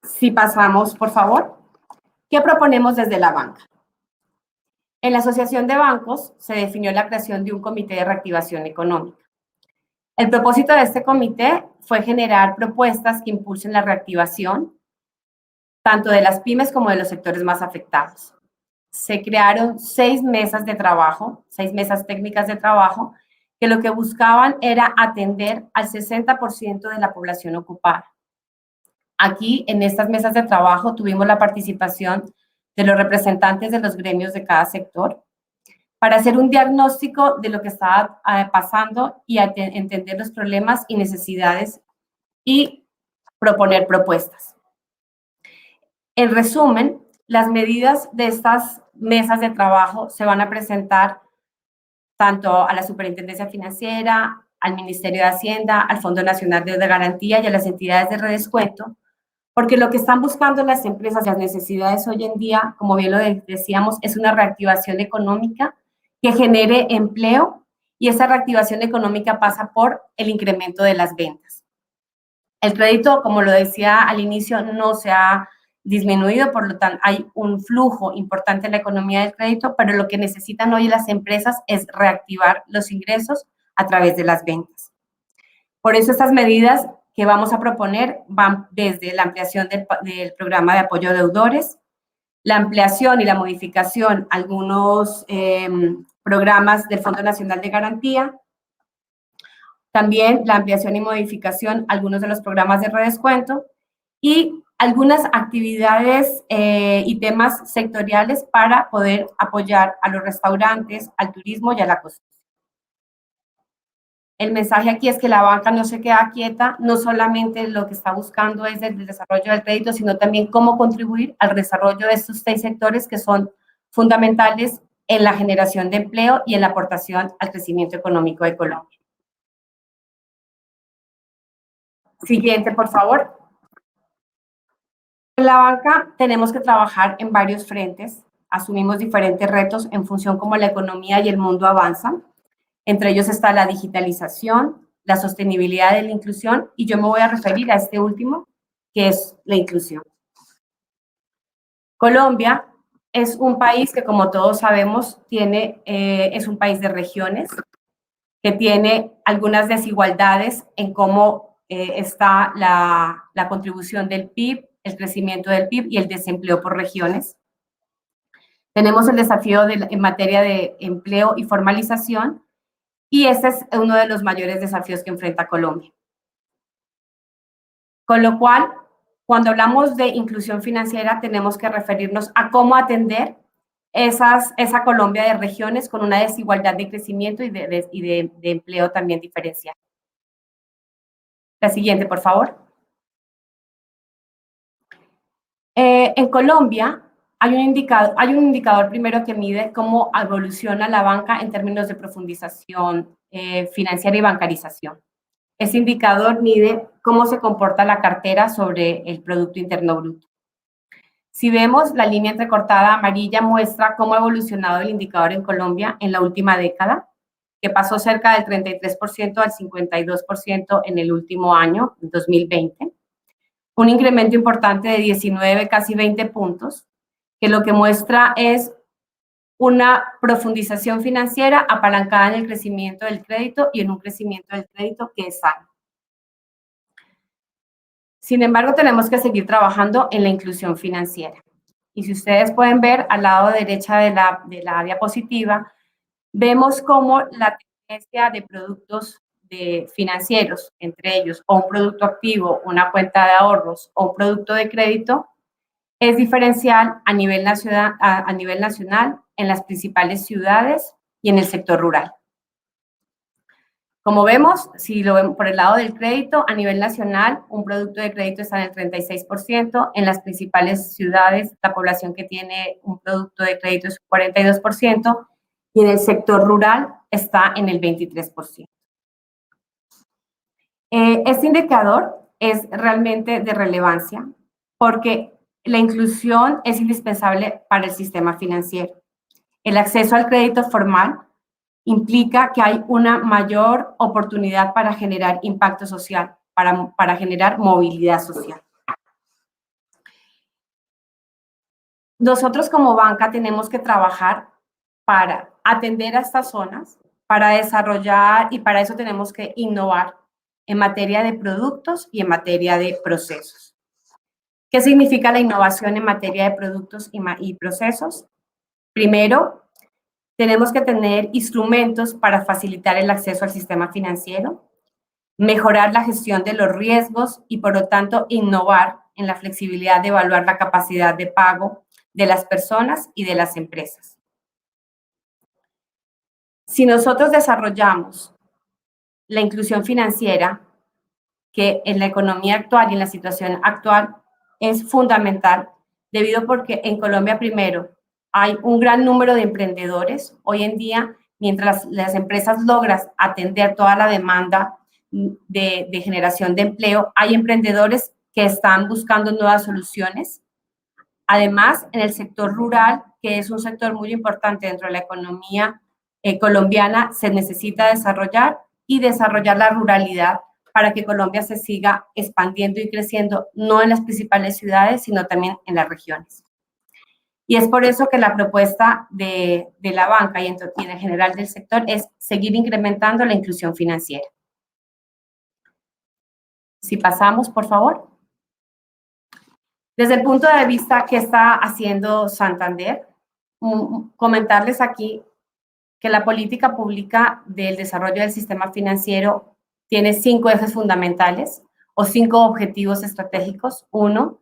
Si pasamos, por favor, ¿qué proponemos desde la banca? En la Asociación de Bancos se definió la creación de un comité de reactivación económica. El propósito de este comité fue generar propuestas que impulsen la reactivación, tanto de las pymes como de los sectores más afectados. Se crearon 6 mesas de trabajo, 6 mesas técnicas de trabajo, que lo que buscaban era atender al 60% de la población ocupada. Aquí, en estas mesas de trabajo, tuvimos la participación de los representantes de los gremios de cada sector para hacer un diagnóstico de lo que estaba pasando y entender los problemas y necesidades y proponer propuestas. En resumen, las medidas de estas mesas de trabajo se van a presentar tanto a la Superintendencia Financiera, al Ministerio de Hacienda, al Fondo Nacional de Garantía y a las entidades de redescuento, porque lo que están buscando las empresas, las necesidades hoy en día, como bien lo decíamos, es una reactivación económica que genere empleo y esa reactivación económica pasa por el incremento de las ventas. El crédito, como lo decía al inicio, no se ha disminuido, por lo tanto hay un flujo importante en la economía del crédito, pero lo que necesitan hoy las empresas es reactivar los ingresos a través de las ventas. Por eso estas medidas que vamos a proponer van desde la ampliación del programa de apoyo a deudores, la ampliación y la modificación a algunos programas del Fondo Nacional de Garantía, también la ampliación y modificación a algunos de los programas de redescuento y algunas actividades y temas sectoriales para poder apoyar a los restaurantes, al turismo y a la construcción. El mensaje aquí es que la banca no se queda quieta, no solamente lo que está buscando es el desarrollo del crédito, sino también cómo contribuir al desarrollo de estos 6 sectores que son fundamentales en la generación de empleo y en la aportación al crecimiento económico de Colombia. Siguiente, por favor. En la banca tenemos que trabajar en varios frentes, asumimos diferentes retos en función cómo la economía y el mundo avanzan. Entre ellos está la digitalización, la sostenibilidad de la inclusión, y yo me voy a referir a este último, que es la inclusión. Colombia es un país que, como todos sabemos, es un país de regiones, que tiene algunas desigualdades en cómo está la contribución del PIB, el crecimiento del PIB y el desempleo por regiones. Tenemos el desafío en materia de empleo y formalización, y este es uno de los mayores desafíos que enfrenta Colombia. Con lo cual, cuando hablamos de inclusión financiera, tenemos que referirnos a cómo atender esa Colombia de regiones con una desigualdad de crecimiento y de empleo también diferencial. La siguiente, por favor. En Colombia hay un indicador primero que mide cómo evoluciona la banca en términos de profundización financiera y bancarización. Ese indicador mide cómo se comporta la cartera sobre el Producto Interno Bruto. Si vemos, la línea entrecortada amarilla muestra cómo ha evolucionado el indicador en Colombia en la última década, que pasó cerca del 33% al 52% en el último año, 2020. Un incremento importante de 19, casi 20 puntos, que lo que muestra es una profundización financiera apalancada en el crecimiento del crédito y en un crecimiento del crédito que es sano. Sin embargo, tenemos que seguir trabajando en la inclusión financiera. Y si ustedes pueden ver al lado derecha de la diapositiva, vemos cómo la tendencia de productos financieros, entre ellos o un producto activo, una cuenta de ahorros o un producto de crédito, es diferencial a nivel nacional en las principales ciudades y en el sector rural. Como vemos, si lo vemos por el lado del crédito, a nivel nacional, un producto de crédito está en el 36%, en las principales ciudades, la población que tiene un producto de crédito es un 42%, y en el sector rural está en el 23%. Este indicador es realmente de relevancia porque la inclusión es indispensable para el sistema financiero. El acceso al crédito formal implica que hay una mayor oportunidad para generar impacto social, para generar movilidad social. Nosotros como banca tenemos que trabajar para atender a estas zonas, para desarrollar, y para eso tenemos que innovar en materia de productos y en materia de procesos. ¿Qué significa la innovación en materia de productos y procesos? Primero, tenemos que tener instrumentos para facilitar el acceso al sistema financiero, mejorar la gestión de los riesgos y, por lo tanto, innovar en la flexibilidad de evaluar la capacidad de pago de las personas y de las empresas. Si nosotros desarrollamos la inclusión financiera, que en la economía actual y en la situación actual es fundamental, debido porque en Colombia, primero, hay un gran número de emprendedores. Hoy en día, mientras las empresas logran atender toda la demanda de generación de empleo, hay emprendedores que están buscando nuevas soluciones. Además, en el sector rural, que es un sector muy importante dentro de la economía colombiana, se necesita desarrollar la ruralidad para que Colombia se siga expandiendo y creciendo, no en las principales ciudades, sino también en las regiones. Y es por eso que la propuesta de la banca y en general del sector es seguir incrementando la inclusión financiera. Si pasamos, por favor. Desde el punto de vista que está haciendo Santander, comentarles aquí que la política pública del desarrollo del sistema financiero tiene 5 ejes fundamentales o 5 objetivos estratégicos. 1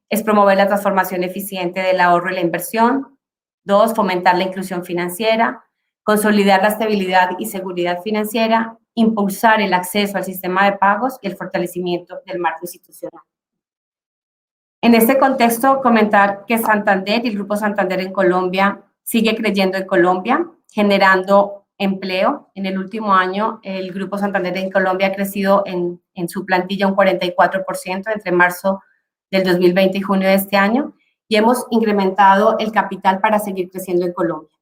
es promover la transformación eficiente del ahorro y la inversión. 2, fomentar la inclusión financiera, consolidar la estabilidad y seguridad financiera impulsar el acceso al sistema de pagos y el fortalecimiento del marco institucional. En este contexto, comentar que Santander y el Grupo Santander en Colombia sigue creyendo en Colombia, generando empleo. En el último año, el Grupo Santander en Colombia ha crecido en su plantilla un 44% entre marzo del 2020 y junio de este año, y hemos incrementado el capital para seguir creciendo en Colombia.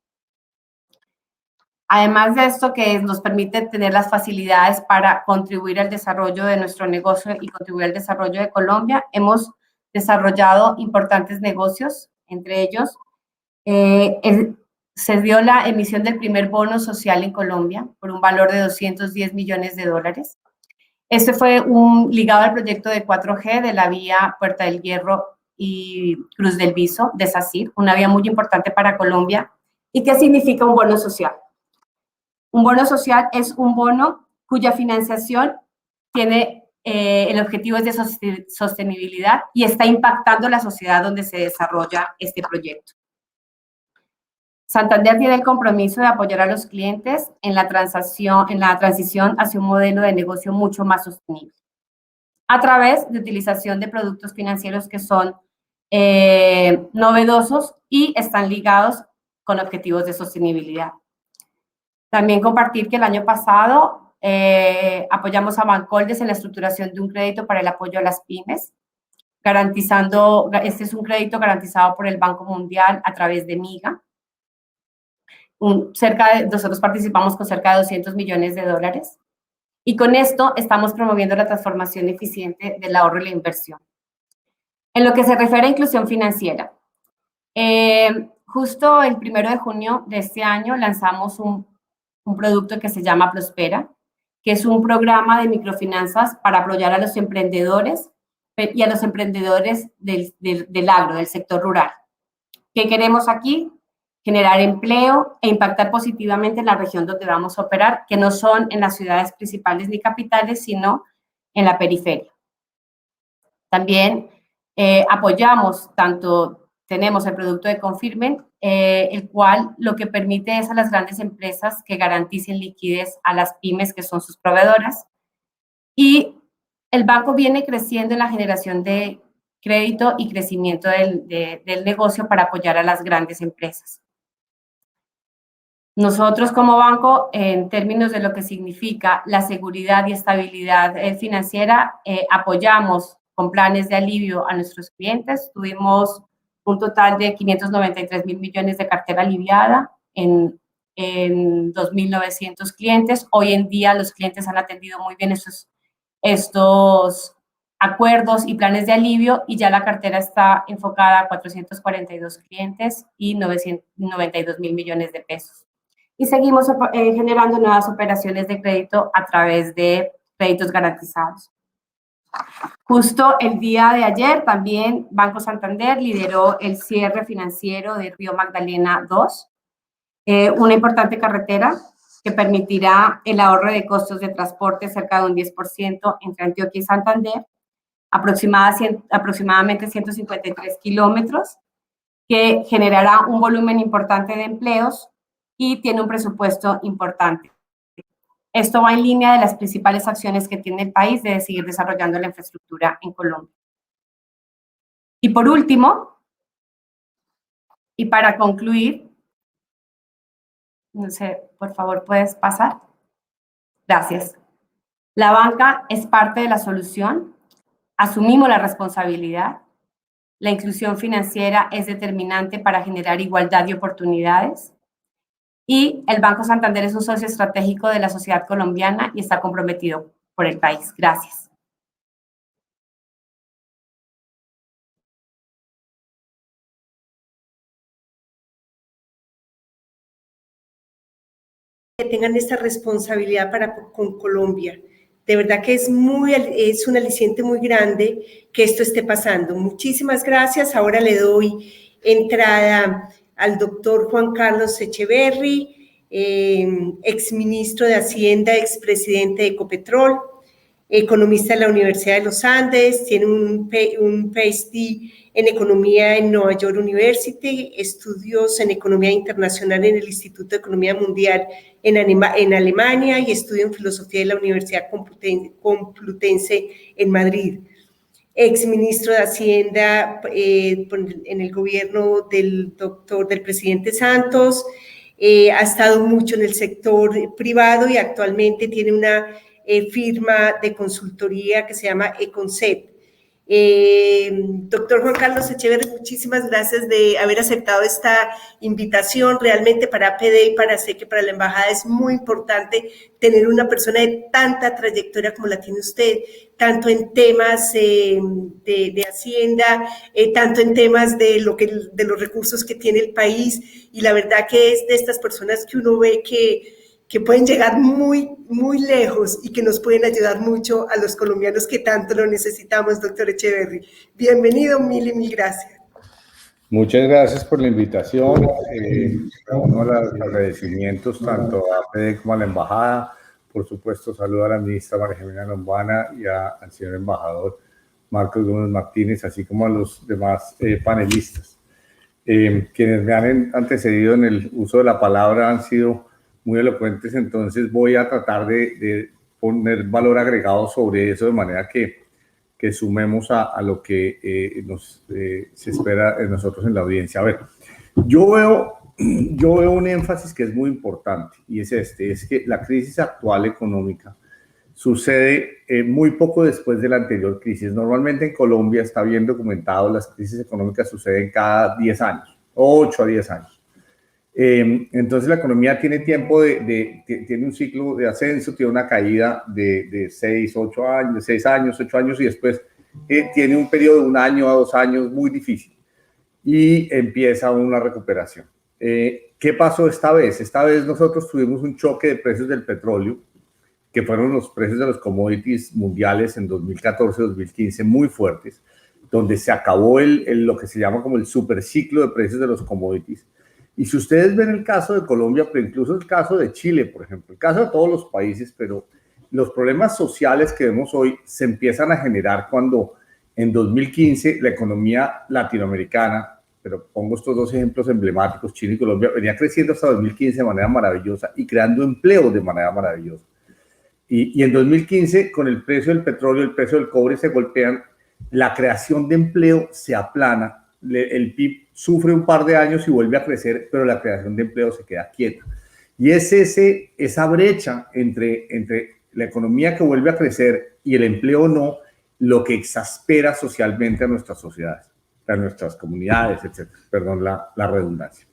Además de esto, que nos permite tener las facilidades para contribuir al desarrollo de nuestro negocio y contribuir al desarrollo de Colombia, hemos desarrollado importantes negocios, entre ellos se dio la emisión del primer bono social en Colombia por un valor de $210 millones. Este fue ligado al proyecto de 4G de la vía Puerta del Hierro y Cruz del Viso de SACIR, una vía muy importante para Colombia. ¿Y qué significa un bono social? Un bono social es un bono cuya financiación tiene el objetivo es de sostenibilidad y está impactando la sociedad donde se desarrolla este proyecto. Santander tiene el compromiso de apoyar a los clientes en la transición hacia un modelo de negocio mucho más sostenible, a través de utilización de productos financieros que son novedosos y están ligados con objetivos de sostenibilidad. También compartir que el año pasado apoyamos a Bancoldes en la estructuración de un crédito para el apoyo a las pymes, garantizando, este es un crédito garantizado por el Banco Mundial a través de MIGA. Nosotros participamos con cerca de $200 millones. Y con esto estamos promoviendo la transformación eficiente del ahorro y la inversión. En lo que se refiere a inclusión financiera, justo el 1 de junio de este año lanzamos un producto que se llama Prospera, que es un programa de microfinanzas para apoyar a los emprendedores y a los emprendedores del agro, del sector rural. ¿Qué queremos aquí? Generar empleo e impactar positivamente en la región donde vamos a operar, que no son en las ciudades principales ni capitales, sino en la periferia. También apoyamos tenemos el producto de Confirmen, el cual lo que permite es a las grandes empresas que garanticen liquidez a las pymes que son sus proveedoras. Y el banco viene creciendo en la generación de crédito y crecimiento del negocio para apoyar a las grandes empresas. Nosotros como banco, en términos de lo que significa la seguridad y estabilidad financiera, apoyamos con planes de alivio a nuestros clientes. Tuvimos un total de 593.000 millones de cartera aliviada en 2.900 clientes. Hoy en día los clientes han atendido muy bien estos acuerdos y planes de alivio y ya la cartera está enfocada a 442 clientes y 92.000 millones de pesos. Y seguimos generando nuevas operaciones de crédito a través de créditos garantizados. Justo el día de ayer también Banco Santander lideró el cierre financiero de Río Magdalena 2, una importante carretera que permitirá el ahorro de costos de transporte cerca de un 10% entre Antioquia y Santander, aproximadamente 153 kilómetros, que generará un volumen importante de empleos y tiene un presupuesto importante. Esto va en línea de las principales acciones que tiene el país de seguir desarrollando la infraestructura en Colombia. Y por último, y para concluir, no sé, por favor, ¿puedes pasar? Gracias. La banca es parte de la solución, asumimos la responsabilidad, la inclusión financiera es determinante para generar igualdad y oportunidades, y el Banco Santander es un socio estratégico de la sociedad colombiana y está comprometido por el país. Gracias. Que tengan esta responsabilidad con Colombia. De verdad que es un aliciente muy grande que esto esté pasando. Muchísimas gracias. Ahora le doy entrada al doctor Juan Carlos Echeverry, exministro de Hacienda, expresidente de Ecopetrol. economista de la Universidad de los Andes, tiene un PhD en Economía en Nueva York University, estudios en Economía Internacional en el Instituto de Economía Mundial en Alemania y estudio en Filosofía de la Universidad Complutense en Madrid. Ex ministro de Hacienda en el gobierno del presidente Santos, ha estado mucho en el sector privado y actualmente tiene una firma de consultoría que se llama Econcept. Doctor Juan Carlos Echeverri, muchísimas gracias de haber aceptado esta invitación. Realmente para APD y sé que para la embajada es muy importante tener una persona de tanta trayectoria como la tiene usted, tanto en temas de Hacienda, tanto en temas de los recursos que tiene el país, y la verdad que es de estas personas que uno ve que pueden llegar muy, muy lejos y que nos pueden ayudar mucho a los colombianos que tanto lo necesitamos, doctor Echeverri. Bienvenido, mil y mil gracias. Muchas gracias por la invitación. Uno de los agradecimientos tanto a APD como a la embajada. Por supuesto, saludo a la ministra María Jimena Lombana y al señor embajador Marcos Gómez Martínez, así como a los demás panelistas. Quienes me han antecedido en el uso de la palabra han sido muy elocuentes, entonces voy a tratar de poner valor agregado sobre eso de manera que sumemos a lo que se espera de nosotros en la audiencia. A ver, yo veo un énfasis que es muy importante y es que la crisis actual económica sucede muy poco después de la anterior crisis. Normalmente en Colombia está bien documentado, las crisis económicas suceden cada 10 años, 8 a 10 años. Entonces la economía tiene tiempo tiene un ciclo de ascenso, tiene una caída de 6 años, 8 años y después tiene un periodo de 1 año a 2 años muy difícil y empieza una recuperación. ¿Qué pasó esta vez? Esta vez nosotros tuvimos un choque de precios del petróleo, que fueron los precios de los commodities mundiales en 2014-2015 muy fuertes, donde se acabó lo que se llama como el superciclo de precios de los commodities. Y si ustedes ven el caso de Colombia, pero incluso el caso de Chile, por ejemplo, el caso de todos los países, pero los problemas sociales que vemos hoy se empiezan a generar cuando en 2015 la economía latinoamericana, pero pongo estos dos ejemplos emblemáticos, Chile y Colombia, venía creciendo hasta 2015 de manera maravillosa y creando empleo de manera maravillosa. Y en 2015, con el precio del petróleo, el precio del cobre se golpean, la creación de empleo se aplana, el PIB sufre un par de años y vuelve a crecer, pero la creación de empleo se queda quieta. Y es esa brecha entre la economía que vuelve a crecer y el empleo no, lo que exaspera socialmente a nuestras sociedades, a nuestras comunidades, etc. Perdón la redundancia.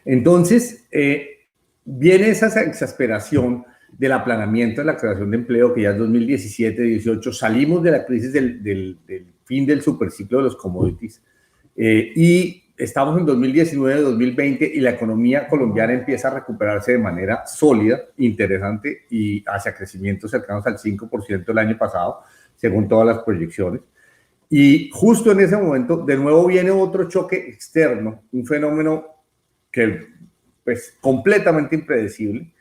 Entonces, viene esa exasperación del aplanamiento de la creación de empleo, que ya es 2017-18, salimos de la crisis del fin del superciclo de los commodities y estamos en 2019-2020 y la economía colombiana empieza a recuperarse de manera sólida, interesante y hacia crecimientos cercanos al 5% el año pasado, según todas las proyecciones. Y justo en ese momento, de nuevo viene otro choque externo, un fenómeno que pues completamente impredecible,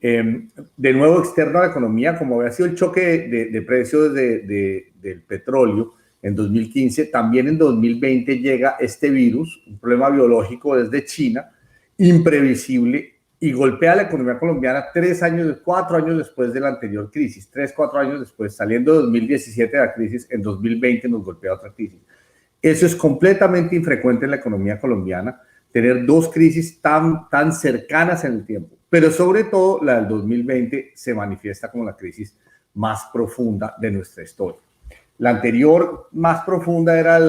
de nuevo externo a la economía, como había sido el choque de precios del petróleo en 2015, también en 2020 llega este virus, un problema biológico desde China, imprevisible, y golpea a la economía colombiana 4 años después de la anterior crisis, 4 años después, saliendo de 2017 de la crisis, en 2020 nos golpea otra crisis. Eso es completamente infrecuente en la economía colombiana, tener dos crisis tan cercanas en el tiempo, pero sobre todo la del 2020 se manifiesta como la crisis más profunda de nuestra historia. La anterior más profunda era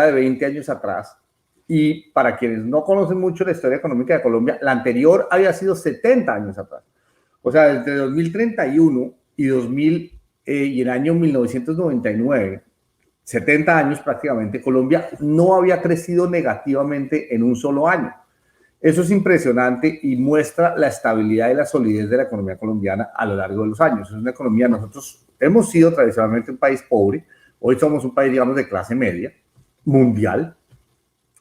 de 20 años atrás, y para quienes no conocen mucho la historia económica de Colombia, la anterior había sido 70 años atrás. O sea, desde 2031 y el año 1999, 70 años prácticamente, Colombia no había crecido negativamente en un solo año. Eso es impresionante y muestra la estabilidad y la solidez de la economía colombiana a lo largo de los años. Es una economía, nosotros hemos sido tradicionalmente un país pobre, hoy somos un país, digamos, de clase media, mundial,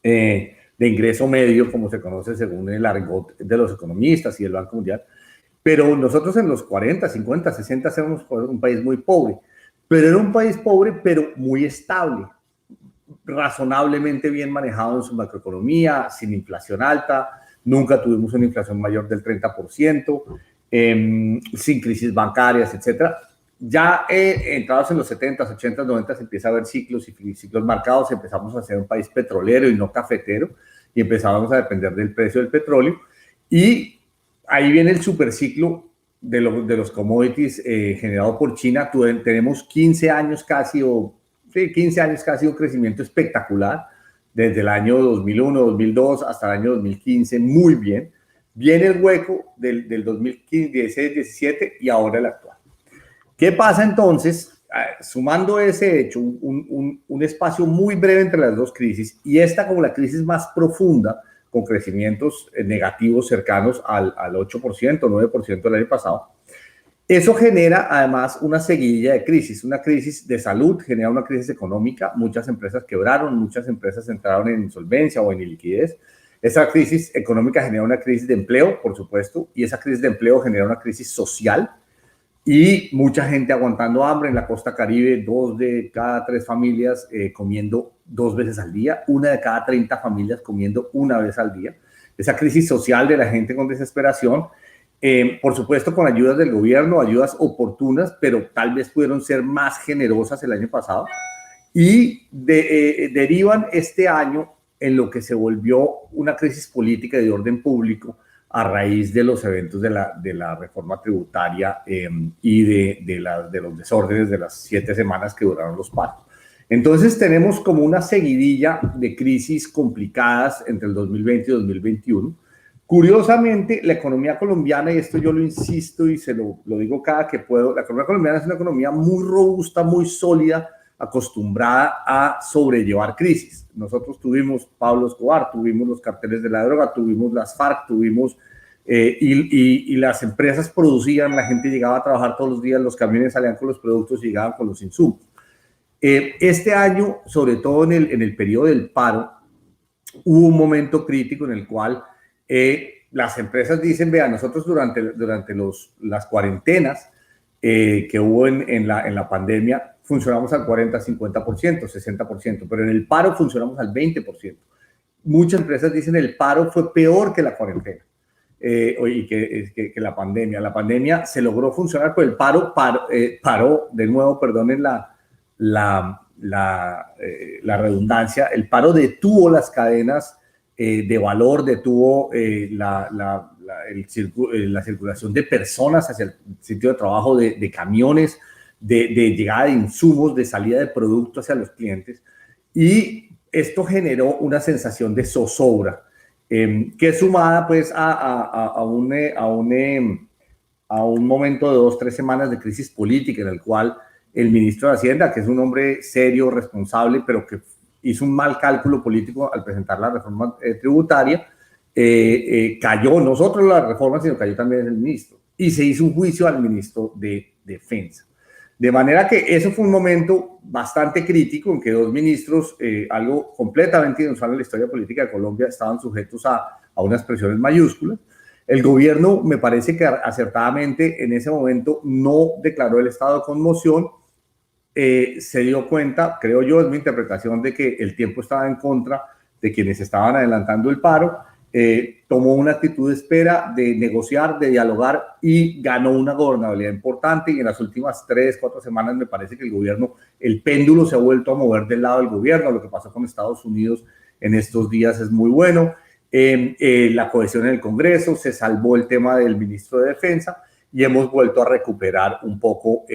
de ingreso medio, como se conoce según el argot de los economistas y el Banco Mundial, pero nosotros en los 40, 50, 60 éramos un país muy pobre, pero era un país pobre, pero muy estable, razonablemente bien manejado en su macroeconomía, sin inflación alta, nunca tuvimos una inflación mayor del 30%, sin crisis bancarias, etcétera. Ya entrados en los 70s, 80s, 90s, empieza a haber ciclos y ciclos marcados, empezamos a ser un país petrolero y no cafetero, y empezábamos a depender del precio del petróleo, y ahí viene el superciclo de los commodities generado por China. Tenemos 15 años casi, sí, 15 años casi, un crecimiento espectacular, desde el año 2001, 2002 hasta el año 2015, muy bien. Viene el hueco del 2015, 16, 17 y ahora el actual. ¿Qué pasa entonces? Sumando ese hecho, un espacio muy breve entre las dos crisis, y esta como la crisis más profunda, con crecimientos negativos cercanos al 8%, 9% del año pasado, eso genera además una seguidilla de crisis, una crisis de salud, genera una crisis económica, muchas empresas quebraron, muchas empresas entraron en insolvencia o en iliquidez. Esa crisis económica genera una crisis de empleo, por supuesto, y esa crisis de empleo genera una crisis social, y mucha gente aguantando hambre en la costa Caribe, 2 de cada 3 familias comiendo 2 veces al día, 1 de cada 30 familias comiendo 1 vez al día. Esa crisis social de la gente con desesperación, por supuesto con ayudas del gobierno, ayudas oportunas, pero tal vez pudieron ser más generosas el año pasado, y derivan este año en lo que se volvió una crisis política de orden público, a raíz de los eventos de la reforma tributaria y de los desórdenes de las 7 semanas que duraron los paros. Entonces tenemos como una seguidilla de crisis complicadas entre el 2020 y 2021. Curiosamente, la economía colombiana, y esto yo lo insisto y se lo digo cada que puedo, la economía colombiana es una economía muy robusta, muy sólida, acostumbrada a sobrellevar crisis. Nosotros tuvimos Pablo Escobar, tuvimos los carteles de la droga, tuvimos las FARC, tuvimos y las empresas producían, la gente llegaba a trabajar todos los días, los camiones salían con los productos y llegaban con los insumos. Este año, sobre todo en el periodo del paro, hubo un momento crítico en el cual las empresas dicen, vean, nosotros durante las cuarentenas que hubo en la pandemia, funcionamos al 40, 50%, 60%, pero en el paro funcionamos al 20%. Muchas empresas dicen el paro fue peor que la cuarentena y que la pandemia. La pandemia se logró funcionar, pero el paro paró, de nuevo, perdonen la redundancia, el paro detuvo las cadenas de valor, detuvo la circulación de personas hacia el sitio de trabajo, de camiones, de llegada de insumos, de salida de productos hacia los clientes, y esto generó una sensación de zozobra, que sumada pues a un momento de 2-3 semanas de crisis política en el cual el ministro de Hacienda, que es un hombre serio, responsable, pero que hizo un mal cálculo político al presentar la reforma tributaria, cayó no solo la reforma, sino cayó también el ministro, y se hizo un juicio al ministro de Defensa. De manera que eso fue un momento bastante crítico en que 2 ministros, algo completamente inusual en la historia política de Colombia, estaban sujetos a unas presiones mayúsculas. El gobierno, me parece que acertadamente en ese momento no declaró el estado de conmoción, se dio cuenta, creo yo, es mi interpretación, de que el tiempo estaba en contra de quienes estaban adelantando el paro, tomó una actitud de espera, de negociar, de dialogar, y ganó una gobernabilidad importante, y en las últimas 3-4 semanas me parece que el péndulo se ha vuelto a mover del lado del gobierno. Lo que pasó con Estados Unidos en estos días es muy bueno. La cohesión en el Congreso, se salvó el tema del ministro de Defensa, y hemos vuelto a recuperar un poco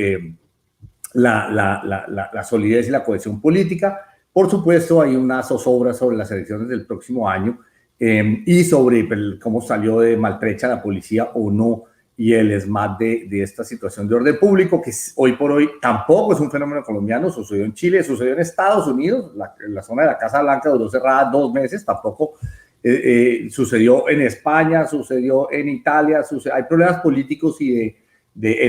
la solidez y la cohesión política. Por supuesto, hay una zozobra sobre las elecciones del próximo año, y sobre cómo salió de maltrecha la policía o no, y el ESMAD de esta situación de orden público, que hoy por hoy tampoco es un fenómeno colombiano. Sucedió en Chile, sucedió en Estados Unidos, la zona de la Casa Blanca duró cerrada 2 meses, tampoco sucedió en España, sucedió en Italia, hay problemas políticos en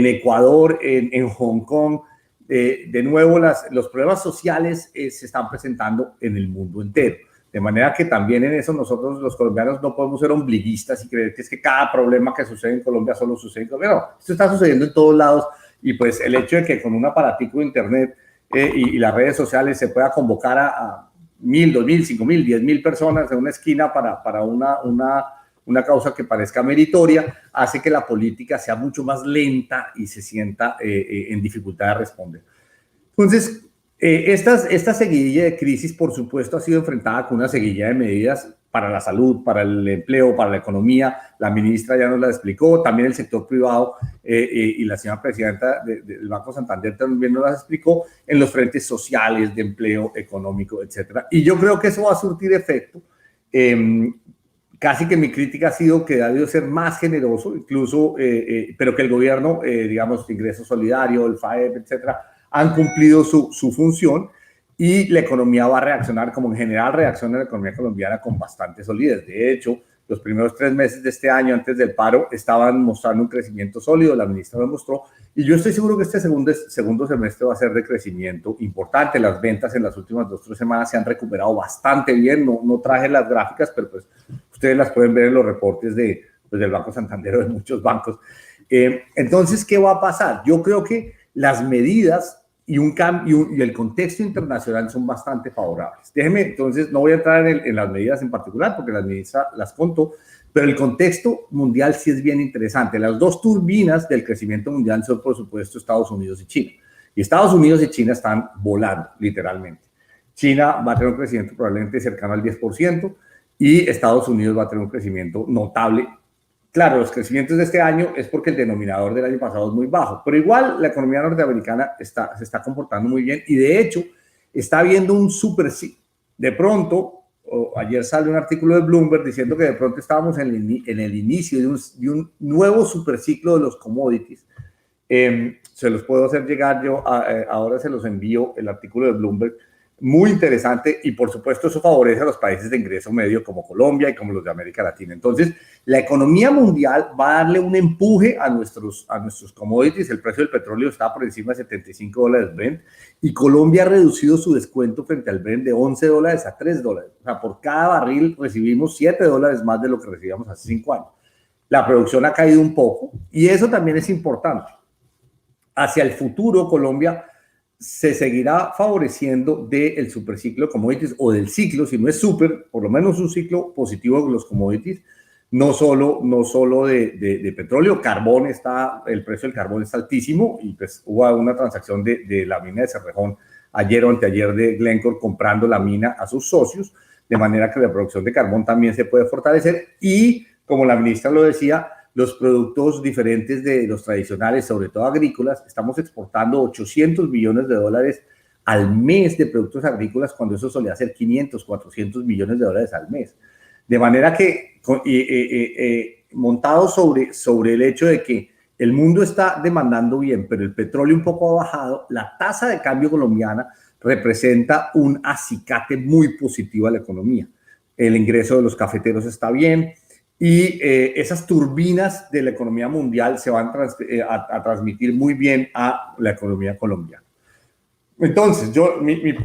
Ecuador, en Hong Kong. De nuevo, los problemas sociales se están presentando en el mundo entero. De manera que también en eso nosotros los colombianos no podemos ser ombliguistas y creer que es que cada problema que sucede en Colombia solo sucede en Colombia. No, esto está sucediendo en todos lados y pues el hecho de que con un aparatico de internet y las redes sociales se pueda convocar a 1.000, 2.000, 5.000, 10.000 personas en una esquina para una causa que parezca meritoria, hace que la política sea mucho más lenta y se sienta en dificultad de responder. Entonces, esta seguidilla de crisis, por supuesto, ha sido enfrentada con una seguidilla de medidas para la salud, para el empleo, para la economía. La ministra ya nos la explicó, también el sector privado y la señora presidenta del Banco Santander también nos las explicó en los frentes sociales, de empleo, económico, etcétera. Y yo creo que eso va a surtir efecto. Casi que mi crítica ha sido que ha debido ser más generoso, incluso, pero que el gobierno, digamos, Ingreso Solidario, el FAEP, etcétera, han cumplido su función y la economía va a reaccionar, como en general reacciona la economía colombiana, con bastante solidez. De hecho, los primeros 3 meses de este año, antes del paro, estaban mostrando un crecimiento sólido, la ministra lo mostró, y yo estoy seguro que este segundo semestre va a ser de crecimiento importante. Las ventas en las últimas 2 o 3 semanas se han recuperado bastante bien, no traje las gráficas, pero pues ustedes las pueden ver en los reportes del Banco Santander o de muchos bancos. Entonces, ¿qué va a pasar? Yo creo que las medidas y el contexto internacional son bastante favorables. Déjeme, entonces, no voy a entrar en las medidas en particular, porque la ministra las contó, pero el contexto mundial sí es bien interesante. Las 2 turbinas del crecimiento mundial son, por supuesto, Estados Unidos y China. Y Estados Unidos y China están volando, literalmente. China va a tener un crecimiento probablemente cercano al 10%, y Estados Unidos va a tener un crecimiento notable. Claro, los crecimientos de este año es porque el denominador del año pasado es muy bajo, pero igual la economía norteamericana se está comportando muy bien y de hecho está habiendo un super ciclo. De pronto, ayer sale un artículo de Bloomberg diciendo que de pronto estábamos en el inicio de un nuevo superciclo de los commodities. Se los puedo hacer llegar yo, ahora se los envío el artículo de Bloomberg, muy interesante y por supuesto eso favorece a los países de ingreso medio como Colombia y como los de América Latina. Entonces, la economía mundial va a darle un empuje a nuestros commodities. El precio del petróleo está por encima de $75 Brent y Colombia ha reducido su descuento frente al Brent de $11 a $3. O sea, por cada barril recibimos $7 más de lo que recibíamos hace 5 años. La producción ha caído un poco y eso también es importante. Hacia el futuro, Colombia se seguirá favoreciendo del superciclo de commodities o del ciclo, si no es super, por lo menos un ciclo positivo de los commodities, no solo de petróleo. Carbón el precio del carbón está altísimo y pues hubo una transacción de la mina de Cerrejón ayer o anteayer de Glencore comprando la mina a sus socios, de manera que la producción de carbón también se puede fortalecer y, como la ministra lo decía, los productos diferentes de los tradicionales, sobre todo agrícolas, estamos exportando $800 millones al mes de productos agrícolas, cuando eso solía ser 500, 400 millones de dólares al mes. De manera que, montado sobre el hecho de que el mundo está demandando bien, pero el petróleo un poco ha bajado, la tasa de cambio colombiana representa un acicate muy positivo a la economía. El ingreso de los cafeteros está bien, y esas turbinas de la economía mundial se van a transmitir muy bien a la economía colombiana. Entonces,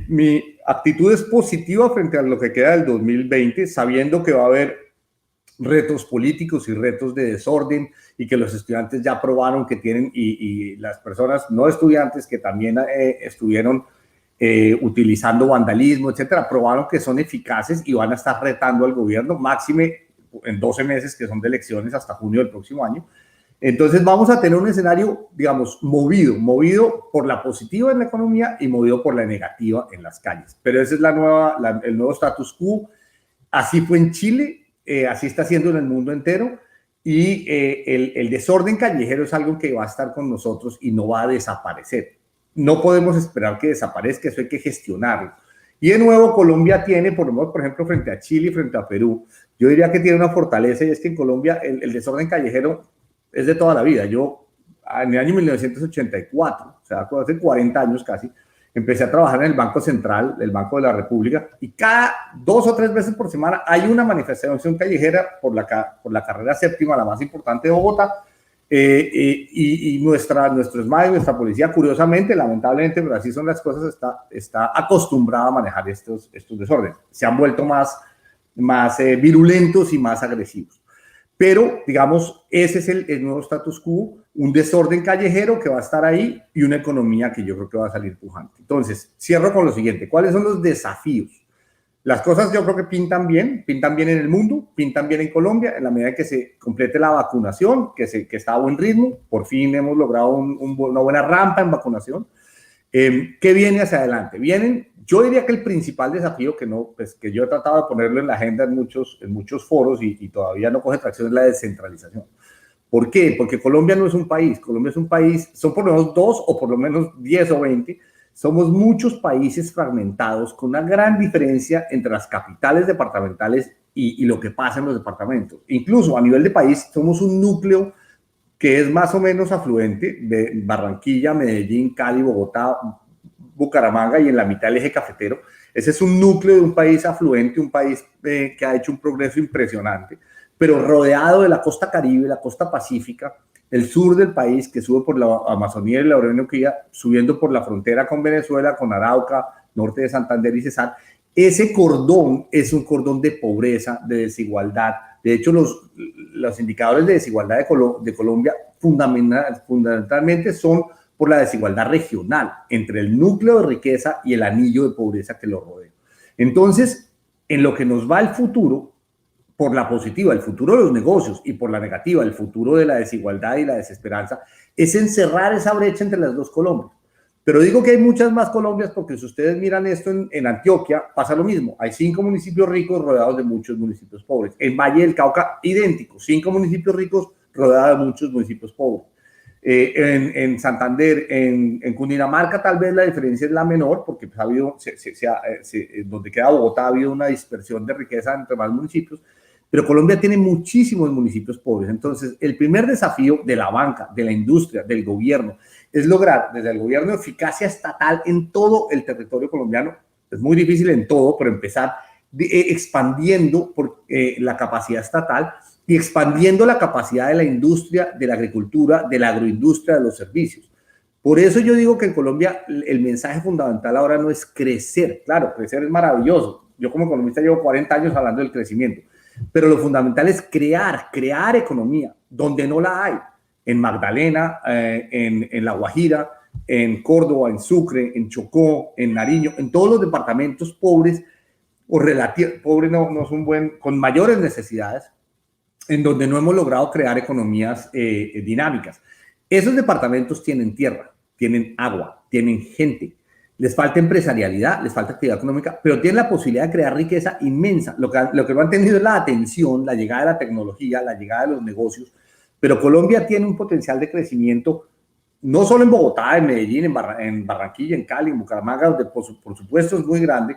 mi actitud es positiva frente a lo que queda del 2020, sabiendo que va a haber retos políticos y retos de desorden y que los estudiantes ya probaron que tienen, y las personas no estudiantes que también estuvieron utilizando vandalismo, etcétera, probaron que son eficaces y van a estar retando al gobierno, máxime en 12 meses que son de elecciones hasta junio del próximo año. Entonces vamos a tener un escenario, digamos, movido por la positiva en la economía y movido por la negativa en las calles. Pero ese es el nuevo status quo. Así fue en Chile, así está siendo en el mundo entero y el desorden callejero es algo que va a estar con nosotros y no va a desaparecer. No podemos esperar que desaparezca, eso hay que gestionarlo. Y de nuevo, Colombia tiene, por ejemplo, frente a Chile y frente a Perú, yo diría que tiene una fortaleza y es que en Colombia el desorden callejero es de toda la vida. Yo, en el año 1984, o sea, hace 40 años casi, empecé a trabajar en el Banco Central, el Banco de la República, y cada 2 o 3 veces por semana hay una manifestación callejera por la carrera séptima, la más importante de Bogotá, y nuestro SMAE, nuestra policía, curiosamente, lamentablemente, pero así son las cosas, está acostumbrada a manejar estos desórdenes. Se han vuelto más virulentos y más agresivos. Pero, digamos, ese es el nuevo status quo, un desorden callejero que va a estar ahí y una economía que yo creo que va a salir pujante. Entonces, cierro con lo siguiente. ¿Cuáles son los desafíos? Las cosas yo creo que pintan bien en el mundo, pintan bien en Colombia, en la medida que se complete la vacunación, que está a buen ritmo. Por fin hemos logrado una buena rampa en vacunación. ¿Qué viene hacia adelante? Yo diría que el principal desafío que yo he tratado de ponerlo en la agenda en muchos foros y todavía no coge tracción es la descentralización. ¿Por qué? Porque Colombia no es un país. Colombia es un país, son por lo menos 2 o por lo menos 10 o 20. Somos muchos países fragmentados con una gran diferencia entre las capitales departamentales y lo que pasa en los departamentos. Incluso a nivel de país somos un núcleo que es más o menos afluente de Barranquilla, Medellín, Cali, Bogotá, Bucaramanga y en la mitad del eje cafetero. Ese es un núcleo de un país afluente, un país que ha hecho un progreso impresionante, pero rodeado de la costa Caribe, la costa Pacífica, el sur del país que sube por la Amazonía y la Orinoquía, subiendo por la frontera con Venezuela, con Arauca, norte de Santander y Cesar. Ese cordón es un cordón de pobreza, de desigualdad. De hecho, los indicadores de desigualdad de Colombia fundamentalmente son por la desigualdad regional entre el núcleo de riqueza y el anillo de pobreza que lo rodea. Entonces, en lo que nos va el futuro, por la positiva, el futuro de los negocios, y por la negativa, el futuro de la desigualdad y la desesperanza, es encerrar esa brecha entre las dos Colombias. Pero digo que hay muchas más Colombias porque si ustedes miran esto en Antioquia, pasa lo mismo. Hay 5 municipios ricos rodeados de muchos municipios pobres. En Valle del Cauca, idéntico, 5 municipios ricos rodeados de muchos municipios pobres. En Santander, en Cundinamarca tal vez la diferencia es la menor porque pues, ha habido, donde queda Bogotá ha habido una dispersión de riqueza entre más municipios, pero Colombia tiene muchísimos municipios pobres. Entonces, el primer desafío de la banca, de la industria, del gobierno, es lograr desde el gobierno eficacia estatal en todo el territorio colombiano. Es muy difícil en todo, pero empezar expandiendo la capacidad estatal y expandiendo la capacidad de la industria, de la agricultura, de la agroindustria, de los servicios. Por eso yo digo que en Colombia el mensaje fundamental ahora no es crecer. Claro, crecer es maravilloso. Yo como economista llevo 40 años hablando del crecimiento, pero lo fundamental es crear economía donde no la hay. En Magdalena, en La Guajira, en Córdoba, en Sucre, en Chocó, en Nariño, en todos los departamentos pobres o pobres no son con mayores necesidades, en donde no hemos logrado crear economías dinámicas. Esos departamentos tienen tierra, tienen agua, tienen gente, les falta empresarialidad, les falta actividad económica, pero tienen la posibilidad de crear riqueza inmensa. Lo que no han tenido es la atención, la llegada de la tecnología, la llegada de los negocios, pero Colombia tiene un potencial de crecimiento no solo en Bogotá, en Medellín, en Barranquilla, en Cali, en Bucaramanga, donde por supuesto es muy grande,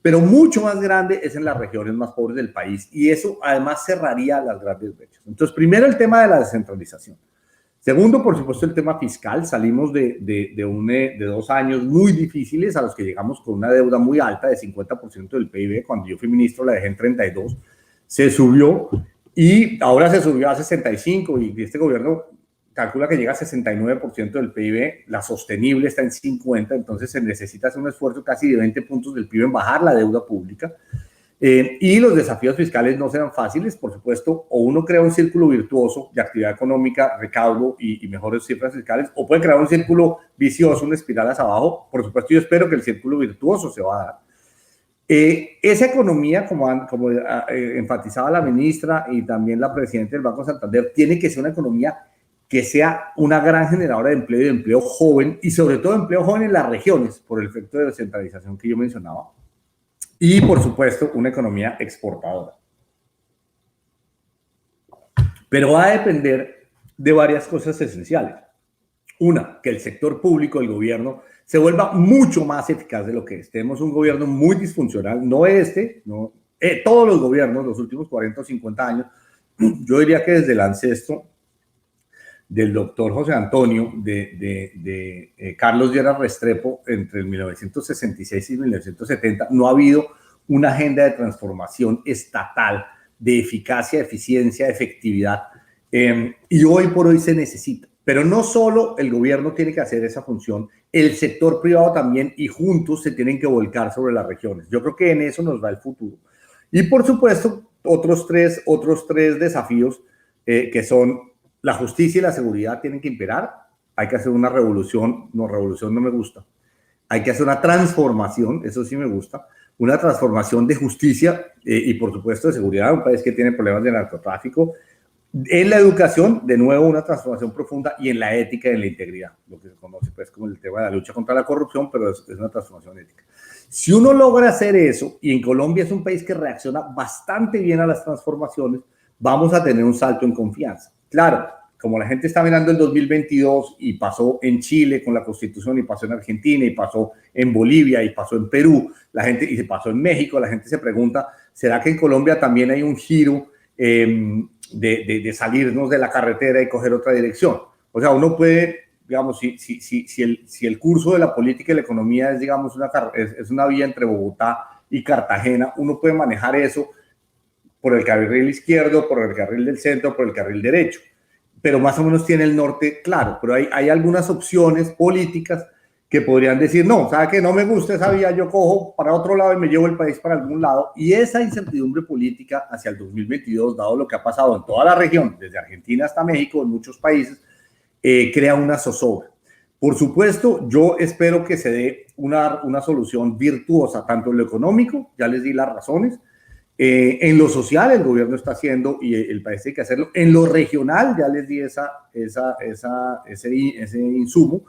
pero mucho más grande es en las regiones más pobres del país y eso además cerraría las grandes brechas. Entonces, primero el tema de la descentralización. Segundo, por supuesto, el tema fiscal. Salimos de 2 años muy difíciles a los que llegamos con una deuda muy alta de 50% del PIB. Cuando yo fui ministro la dejé en 32, se subió y ahora se subió a 65 y este gobierno calcula que llega a 69% del PIB, la sostenible está en 50, entonces se necesita hacer un esfuerzo casi de 20 puntos del PIB en bajar la deuda pública. Y los desafíos fiscales no serán fáciles, por supuesto, o uno crea un círculo virtuoso de actividad económica, recaudo y mejores cifras fiscales, o puede crear un círculo vicioso, una espiral hacia abajo. Por supuesto, yo espero que el círculo virtuoso se va a dar. Esa economía, como enfatizaba la ministra y también la presidenta del Banco Santander, tiene que ser una economía que sea una gran generadora de empleo y de empleo joven, y sobre todo empleo joven en las regiones, por el efecto de descentralización que yo mencionaba. Y, por supuesto, una economía exportadora. Pero va a depender de varias cosas esenciales. Una, que el sector público, el gobierno, se vuelva mucho más eficaz de lo que es. Tenemos un gobierno muy disfuncional, todos los gobiernos, los últimos 40 o 50 años, yo diría que desde el ancestro del doctor José Antonio, de Carlos Lleras Restrepo, entre el 1966 y 1970, no ha habido una agenda de transformación estatal, de eficacia, eficiencia, efectividad, Y hoy por hoy se necesita. Pero no solo el gobierno tiene que hacer esa función, el sector privado también, y juntos se tienen que volcar sobre las regiones. Yo creo que en eso nos va el futuro. Y por supuesto, otros tres desafíos que son la justicia y la seguridad tienen que imperar. Hay que hacer una revolución no me gusta. Hay que hacer una transformación, eso sí me gusta, una transformación de justicia y por supuesto de seguridad, un país que tiene problemas de narcotráfico. En la educación, de nuevo, una transformación profunda, y en la ética y en la integridad, lo que se conoce pues como el tema de la lucha contra la corrupción, pero es una transformación ética. Si uno logra hacer eso, y en Colombia es un país que reacciona bastante bien a las transformaciones, vamos a tener un salto en confianza. Claro, como la gente está mirando el 2022 y pasó en Chile con la Constitución, y pasó en Argentina, y pasó en Bolivia, y pasó en Perú, la gente, y se pasó en México, la gente se pregunta, ¿será que en Colombia también hay un giro de salirnos de la carretera y coger otra dirección? O sea, uno puede, digamos, si el curso de la política y la economía es, digamos, es una vía entre Bogotá y Cartagena, uno puede manejar eso por el carril izquierdo, por el carril del centro, por el carril derecho, pero más o menos tiene el norte claro. Pero hay algunas opciones políticas que podrían decir, no, ¿sabe qué? No me gusta esa vía, yo cojo para otro lado y me llevo el país para algún lado. Y esa incertidumbre política hacia el 2022, dado lo que ha pasado en toda la región, desde Argentina hasta México, en muchos países, crea una zozobra. Por supuesto, yo espero que se dé una solución virtuosa, tanto en lo económico, ya les di las razones, en lo social el gobierno está haciendo y el país tiene que hacerlo, en lo regional ya les di ese insumo,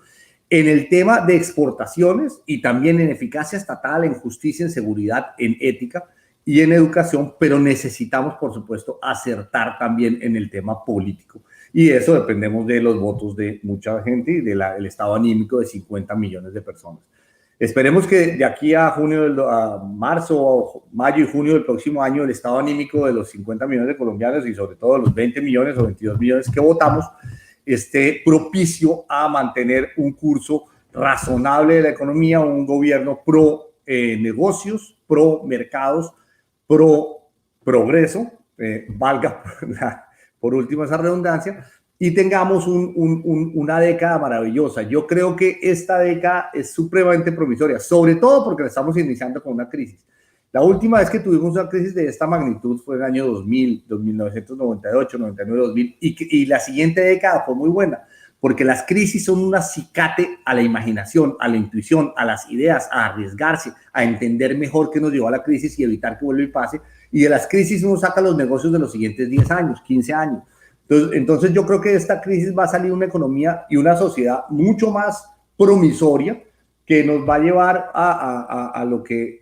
en el tema de exportaciones y también en eficacia estatal, en justicia, en seguridad, en ética y en educación, pero necesitamos, por supuesto, acertar también en el tema político. Y eso dependemos de los votos de mucha gente y del estado anímico de 50 millones de personas. Esperemos que de aquí a marzo, mayo y junio del próximo año, el estado anímico de los 50 millones de colombianos y sobre todo los 20 millones o 22 millones que votamos esté propicio a mantener un curso razonable de la economía, un gobierno pro negocios, pro mercados, pro progreso, valga por último esa redundancia, y tengamos una década maravillosa. Yo creo que esta década es supremamente promisoria, sobre todo porque la estamos iniciando con una crisis. La última vez que tuvimos una crisis de esta magnitud fue en el año 2000, 1998, 99, 2000, y la siguiente década fue muy buena, porque las crisis son un acicate a la imaginación, a la intuición, a las ideas, a arriesgarse, a entender mejor qué nos llevó a la crisis y evitar que vuelva y pase. Y de las crisis uno saca los negocios de los siguientes 10 años, 15 años. Entonces yo creo que de esta crisis va a salir una economía y una sociedad mucho más promisoria, que nos va a llevar a lo que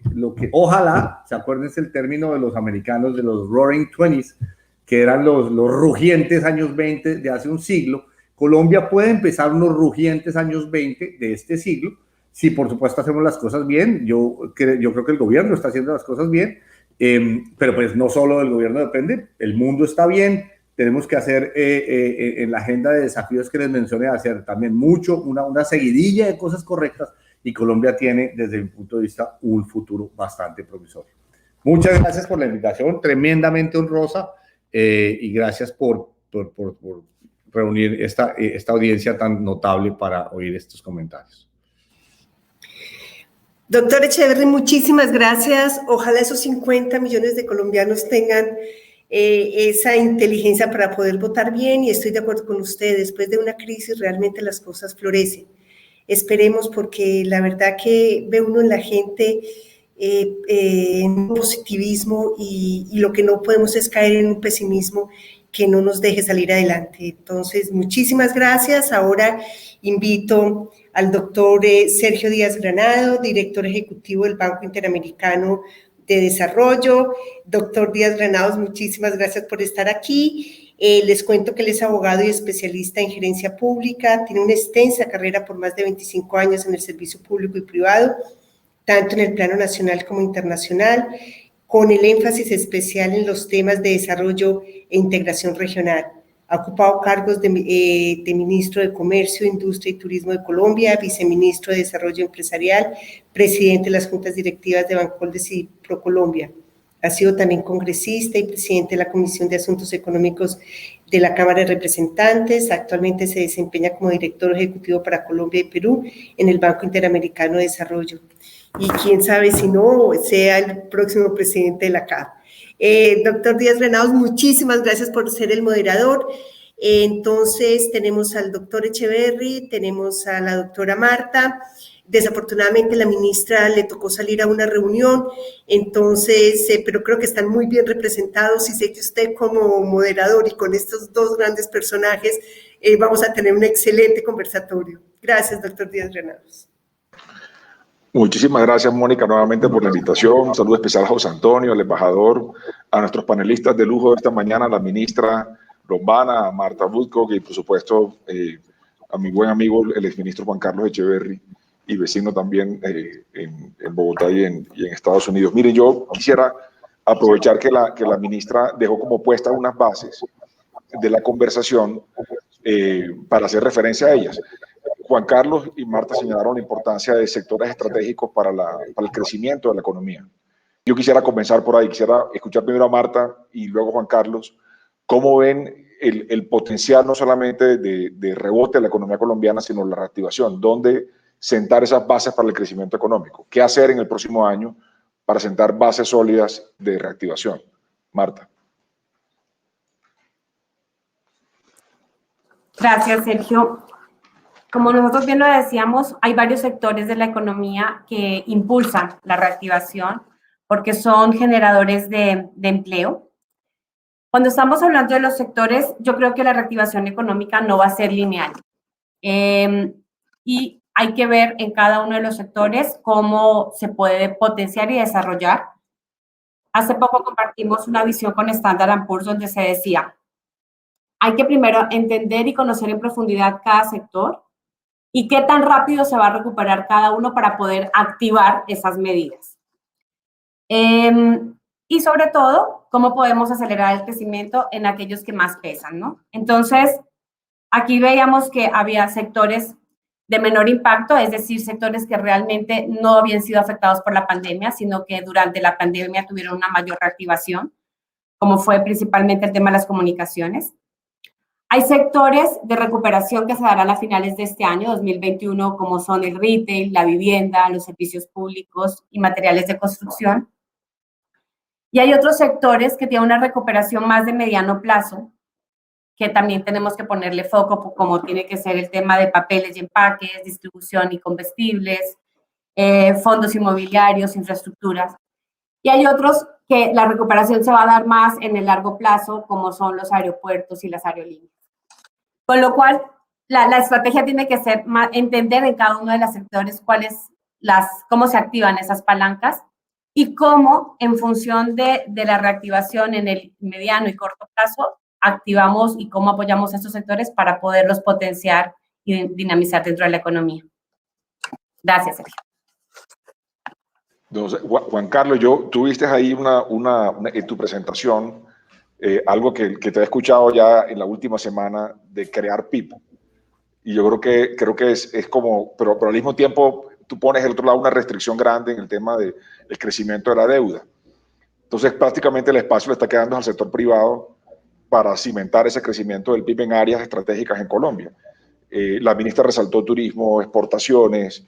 ojalá, se acuerden el término de los americanos, de los Roaring Twenties, que eran los rugientes años 20 de hace un siglo. Colombia puede empezar unos rugientes años 20 de este siglo, si por supuesto hacemos las cosas bien. Yo creo que el gobierno está haciendo las cosas bien, pero pues no solo del gobierno depende, el mundo está bien. Tenemos que hacer en la agenda de desafíos que les mencioné, hacer también una seguidilla de cosas correctas, y Colombia tiene, desde mi punto de vista, un futuro bastante promisorio. Muchas gracias por la invitación, tremendamente honrosa, y gracias por reunir esta audiencia tan notable para oír estos comentarios. Doctor Echeverry, muchísimas gracias. Ojalá esos 50 millones de colombianos tengan esa inteligencia para poder votar bien, y estoy de acuerdo con usted, después de una crisis realmente las cosas florecen. Esperemos, porque la verdad que ve uno en la gente en positivismo, y lo que no podemos es caer en un pesimismo que no nos deje salir adelante. Entonces, muchísimas gracias. Ahora invito al doctor Sergio Díaz Granado, director ejecutivo del Banco Interamericano de Desarrollo. Doctor Díaz Granados, muchísimas gracias por estar aquí. Les cuento que él es abogado y especialista en gerencia pública, tiene una extensa carrera por más de 25 años en el servicio público y privado, tanto en el plano nacional como internacional, con el énfasis especial en los temas de desarrollo e integración regional. Ha ocupado cargos de ministro de Comercio, Industria y Turismo de Colombia, viceministro de Desarrollo Empresarial, presidente de las juntas directivas de Bancoldes y ProColombia. Ha sido también congresista y presidente de la Comisión de Asuntos Económicos de la Cámara de Representantes. Actualmente se desempeña como director ejecutivo para Colombia y Perú en el Banco Interamericano de Desarrollo. Y quién sabe si no sea el próximo presidente de la CAF. Doctor Díaz Granados, muchísimas gracias por ser el moderador. Entonces, tenemos al doctor Echeverry, tenemos a la doctora Marta. Desafortunadamente, la ministra le tocó salir a una reunión, entonces, pero creo que están muy bien representados y sé que usted como moderador y con estos dos grandes personajes vamos a tener un excelente conversatorio. Gracias, doctor Díaz Granados. Muchísimas gracias, Mónica, nuevamente por la invitación. Un saludo especial a José Antonio, al embajador, a nuestros panelistas de lujo de esta mañana, a la ministra Lombana, a Marta Woodcock y, por supuesto, a mi buen amigo, el exministro Juan Carlos Echeverry, y vecino también en Bogotá y en Estados Unidos. Mire, yo quisiera aprovechar que la ministra dejó como puestas unas bases de la conversación para hacer referencia a ellas. Juan Carlos y Marta señalaron la importancia de sectores estratégicos para el crecimiento de la economía. Yo quisiera comenzar por ahí, quisiera escuchar primero a Marta y luego a Juan Carlos, cómo ven el potencial no solamente de rebote de la economía colombiana, sino la reactivación, dónde sentar esas bases para el crecimiento económico, qué hacer en el próximo año para sentar bases sólidas de reactivación. Marta. Gracias, Sergio. Como nosotros bien lo decíamos, hay varios sectores de la economía que impulsan la reactivación porque son generadores de empleo. Cuando estamos hablando de los sectores, yo creo que la reactivación económica no va a ser lineal. Y hay que ver en cada uno de los sectores cómo se puede potenciar y desarrollar. Hace poco compartimos una visión con Standard & Poor's donde se decía, hay que primero entender y conocer en profundidad cada sector y qué tan rápido se va a recuperar cada uno para poder activar esas medidas. Y sobre todo, cómo podemos acelerar el crecimiento en aquellos que más pesan, ¿no? Entonces, aquí veíamos que había sectores de menor impacto, es decir, sectores que realmente no habían sido afectados por la pandemia, sino que durante la pandemia tuvieron una mayor reactivación, como fue principalmente el tema de las comunicaciones. Hay sectores de recuperación que se darán a finales de este año, 2021, como son el retail, la vivienda, los servicios públicos y materiales de construcción. Y hay otros sectores que tienen una recuperación más de mediano plazo, que también tenemos que ponerle foco, como tiene que ser el tema de papeles y empaques, distribución y combustibles, fondos inmobiliarios, infraestructuras. Y hay otros que la recuperación se va a dar más en el largo plazo, como son los aeropuertos y las aerolíneas. Con lo cual, la estrategia tiene que ser entender en cada uno de los sectores cómo se activan esas palancas y cómo, en función de la reactivación en el mediano y corto plazo, activamos y cómo apoyamos a estos sectores para poderlos potenciar y dinamizar dentro de la economía. Gracias, Sergio. Entonces, Juan Carlos, tuviste ahí en tu presentación algo que te he escuchado ya en la última semana de crear PIB. Y yo creo que es como, pero al mismo tiempo tú pones del otro lado una restricción grande en el tema del crecimiento de la deuda. Entonces prácticamente el espacio le está quedando al sector privado para cimentar ese crecimiento del PIB en áreas estratégicas en Colombia. La ministra resaltó turismo, exportaciones,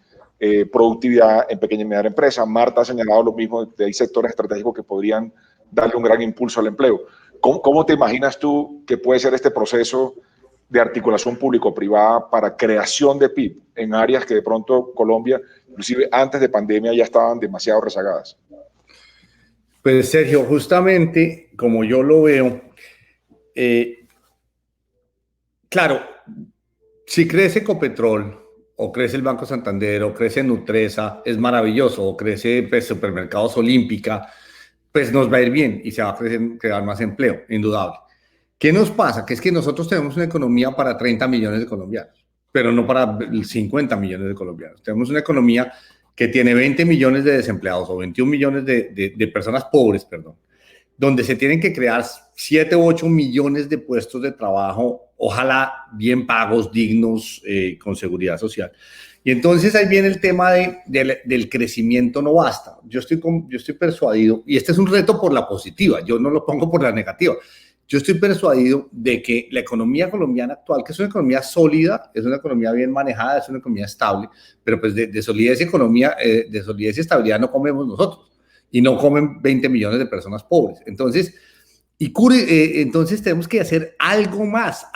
productividad en pequeña y mediana empresa. Marta ha señalado lo mismo, de hay sectores estratégicos que podrían darle un gran impulso al empleo. ¿Cómo te imaginas tú que puede ser este proceso de articulación público-privada para creación de PIB en áreas que de pronto Colombia, inclusive antes de pandemia, ya estaban demasiado rezagadas? Pues Sergio, justamente como yo lo veo, claro, si crece Ecopetrol, o crece el Banco Santander, o crece Nutresa, es maravilloso, o crece Supermercados Olímpica, pues nos va a ir bien y se va a crear más empleo, indudable. ¿Qué nos pasa? Que es que nosotros tenemos una economía para 30 millones de colombianos, pero no para 50 millones de colombianos. Tenemos una economía que tiene 20 millones de desempleados o 21 millones de personas pobres, perdón. donde se tienen que crear 7 u 8 millones de puestos de trabajo, ojalá bien pagos, dignos, con seguridad social. Y entonces ahí viene el tema del crecimiento no basta. Yo estoy persuadido, y este es un reto por la positiva, yo no lo pongo por la negativa. Yo estoy persuadido de que la economía colombiana actual, que es una economía sólida, es una economía bien manejada, es una economía estable, pero pues de solidez y economía, de solidez y estabilidad no comemos nosotros, y no comen 20 millones de personas pobres. Entonces, entonces tenemos que hacer algo más,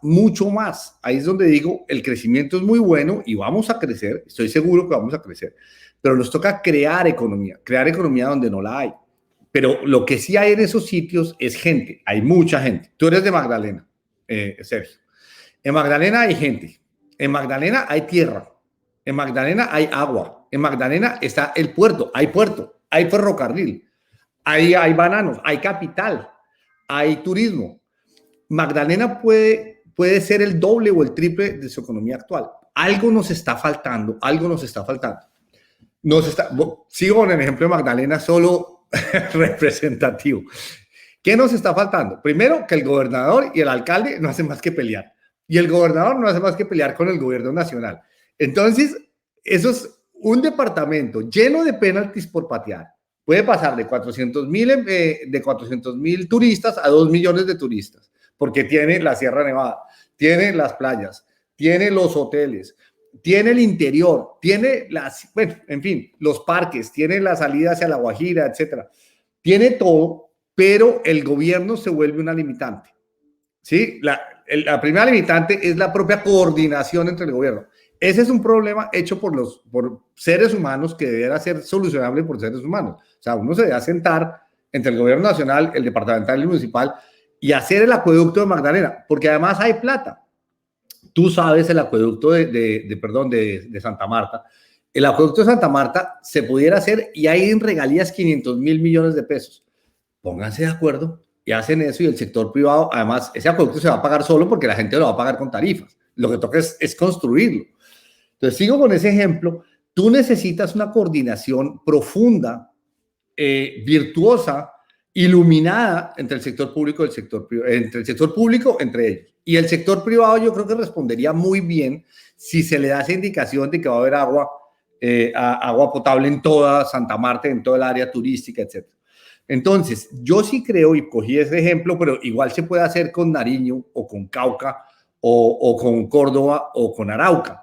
mucho más. Ahí es donde digo, el crecimiento es muy bueno y vamos a crecer, estoy seguro que vamos a crecer, pero nos toca crear economía donde no la hay. Pero lo que sí hay en esos sitios es gente, hay mucha gente. Tú eres de Magdalena, Sergio. En Magdalena hay gente, en Magdalena hay tierra, en Magdalena hay agua, en Magdalena está el puerto, hay ferrocarril, hay bananos, hay capital, hay turismo. Magdalena puede ser el doble o el triple de su economía actual. Algo nos está faltando. Sigo con el ejemplo de Magdalena solo representativo. ¿Qué nos está faltando? Primero, que el gobernador y el alcalde no hacen más que pelear. Y el gobernador no hace más que pelear con el gobierno nacional. Entonces, eso es un departamento lleno de penaltis por patear. Puede pasar de 400,000 turistas a 2 millones de turistas, porque tiene la Sierra Nevada, tiene las playas, tiene los hoteles, tiene el interior, tiene en fin, los parques, tiene la salida hacia La Guajira, etcétera. Tiene todo, pero el gobierno se vuelve una limitante. ¿Sí? La primera limitante es la propia coordinación entre el gobierno. Ese es un problema hecho por seres humanos que debería ser solucionable por seres humanos. O sea, uno se debe sentar entre el gobierno nacional, el departamental y el municipal y hacer el acueducto de Magdalena, porque además hay plata. Tú sabes el acueducto de Santa Marta. El acueducto de Santa Marta se pudiera hacer y hay en regalías 500,000 millones de pesos. Pónganse de acuerdo y hacen eso, y el sector privado, además, ese acueducto se va a pagar solo porque la gente lo va a pagar con tarifas. Lo que toca es construirlo. Entonces, sigo con ese ejemplo. Tú necesitas una coordinación profunda, virtuosa, iluminada entre el sector público y el sector privado, entre ellos. Y el sector privado yo creo que respondería muy bien si se le da esa indicación de que va a haber agua potable en toda Santa Marta, en toda el área turística, etc. Entonces, yo sí creo, y cogí ese ejemplo, pero igual se puede hacer con Nariño o con Cauca o con Córdoba o con Arauca.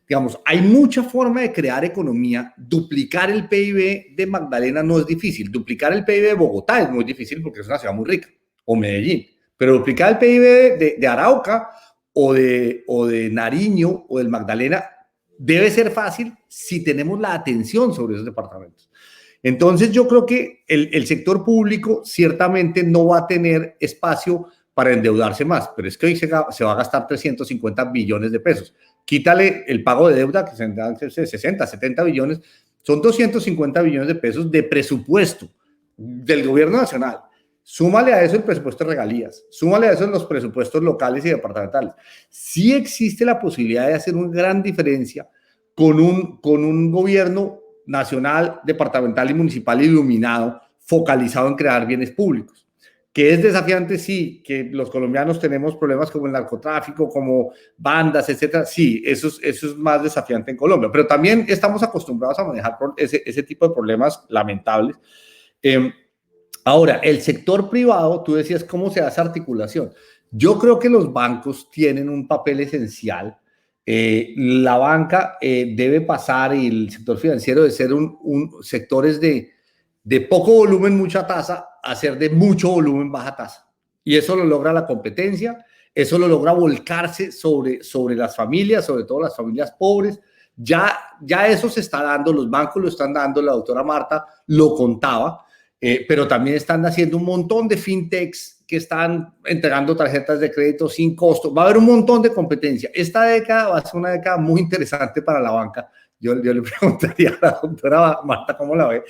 Digamos, hay mucha forma de crear economía. Duplicar el PIB de Magdalena no es difícil. Duplicar el PIB de Bogotá es muy difícil porque es una ciudad muy rica, o Medellín. Pero duplicar el PIB de Arauca o de Nariño o del Magdalena debe ser fácil si tenemos la atención sobre esos departamentos. Entonces yo creo que el sector público ciertamente no va a tener espacio para endeudarse más, pero es que hoy se va a gastar 350 billones de pesos. Quítale el pago de deuda, que se dan 60, 70 billones, son 250 billones de pesos de presupuesto del gobierno nacional. Súmale a eso el presupuesto de regalías, súmale a eso los presupuestos locales y departamentales. Sí existe la posibilidad de hacer una gran diferencia con un gobierno nacional, departamental y municipal iluminado, focalizado en crear bienes públicos. Que es desafiante, sí, que los colombianos tenemos problemas como el narcotráfico, como bandas, etcétera. Sí, eso es más desafiante en Colombia, pero también estamos acostumbrados a manejar ese tipo de problemas lamentables. Ahora, el sector privado, tú decías, ¿cómo se hace articulación? Yo creo que los bancos tienen un papel esencial. La banca debe pasar, y el sector financiero de ser sectores de poco volumen, mucha tasa, a ser de mucho volumen, baja tasa. Y eso lo logra la competencia, eso lo logra volcarse sobre las familias, sobre todo las familias pobres. Ya eso se está dando, los bancos lo están dando, la doctora Marta lo contaba, pero también están haciendo un montón de fintechs que están entregando tarjetas de crédito sin costo. Va a haber un montón de competencia. Esta década va a ser una década muy interesante para la banca. Yo le preguntaría a la doctora Marta cómo la ve,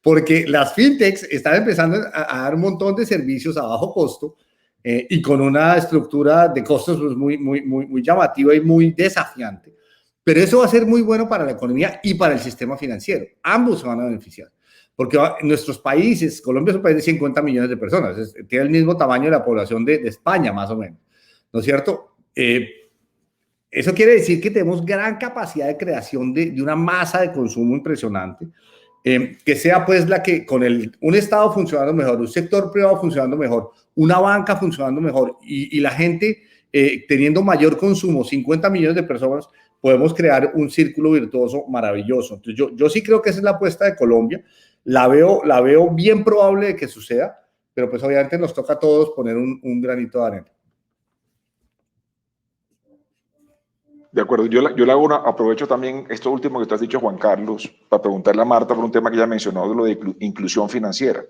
porque las fintechs están empezando a dar un montón de servicios a bajo costo y con una estructura de costos muy llamativa y muy desafiante. Pero eso va a ser muy bueno para la economía y para el sistema financiero. Ambos se van a beneficiar. porque en nuestros países, Colombia es un país de 50 millones de personas, tiene el mismo tamaño de la población de España, más o menos, ¿no es cierto? Eso quiere decir que tenemos gran capacidad de creación de una masa de consumo impresionante, que sea pues la que con un Estado funcionando mejor, un sector privado funcionando mejor, una banca funcionando mejor y la gente teniendo mayor consumo, 50 millones de personas, podemos crear un círculo virtuoso maravilloso. Entonces yo sí creo que esa es la apuesta de Colombia, la veo bien probable de que suceda, pero pues obviamente nos toca a todos poner un granito de arena. De acuerdo, yo le hago aprovecho también esto último que tú has dicho, Juan Carlos, para preguntarle a Marta por un tema que ella mencionó, de lo de inclusión financiera.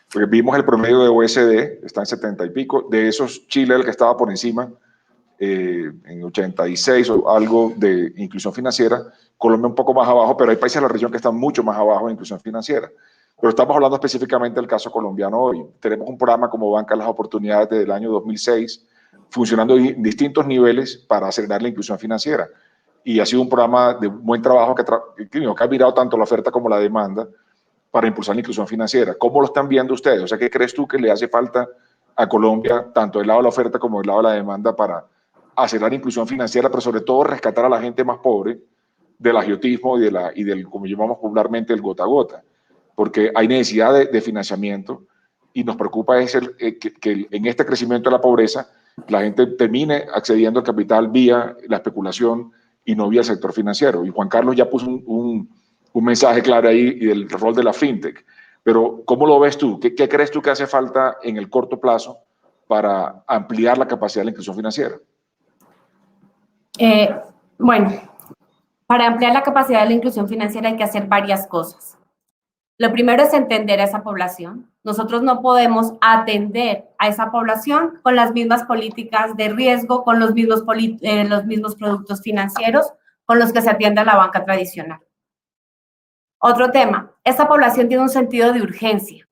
Porque vimos el promedio de OECD, está en 70 y pico, de esos Chile el que estaba por encima, en 86 o algo de inclusión financiera, Colombia un poco más abajo, pero hay países de la región que están mucho más abajo en inclusión financiera. Pero estamos hablando específicamente del caso colombiano hoy. Tenemos un programa como Banca Las Oportunidades desde el año 2006, funcionando en distintos niveles para acelerar la inclusión financiera. Y ha sido un programa de buen trabajo que ha mirado tanto la oferta como la demanda para impulsar la inclusión financiera. ¿Cómo lo están viendo ustedes? O sea, ¿qué crees tú que le hace falta a Colombia, tanto del lado de la oferta como del lado de la demanda, para acelerar la inclusión financiera, pero sobre todo rescatar a la gente más pobre del agiotismo y del, como llamamos popularmente, el gota a gota? Porque hay necesidad de financiamiento y nos preocupa que en este crecimiento de la pobreza la gente termine accediendo al capital vía la especulación y no vía el sector financiero. Y Juan Carlos ya puso un mensaje claro ahí y del rol de la fintech. Pero ¿cómo lo ves tú? ¿Qué crees tú que hace falta en el corto plazo para ampliar la capacidad de la inclusión financiera? Bueno, para ampliar la capacidad de la inclusión financiera hay que hacer varias cosas. Lo primero es entender a esa población. Nosotros no podemos atender a esa población con las mismas políticas de riesgo, con los mismos productos financieros con los que se atiende a la banca tradicional. Otro tema, esta población tiene un sentido de urgencia.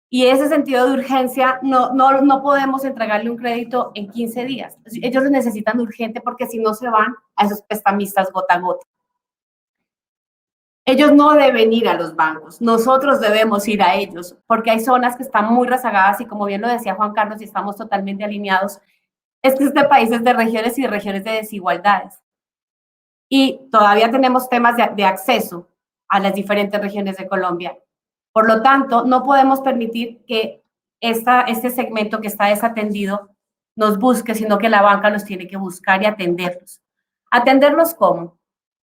Y ese sentido de urgencia no podemos entregarle un crédito en 15 días. Ellos lo necesitan urgente porque si no se van a esos prestamistas gota a gota. Ellos no deben ir a los bancos, nosotros debemos ir a ellos, porque hay zonas que están muy rezagadas y como bien lo decía Juan Carlos y estamos totalmente alineados, es que este país es de regiones y de regiones de desigualdades. Y todavía tenemos temas de acceso a las diferentes regiones de Colombia. Por lo tanto, no podemos permitir que este segmento que está desatendido nos busque, sino que la banca los tiene que buscar y atenderlos. ¿Atenderlos cómo?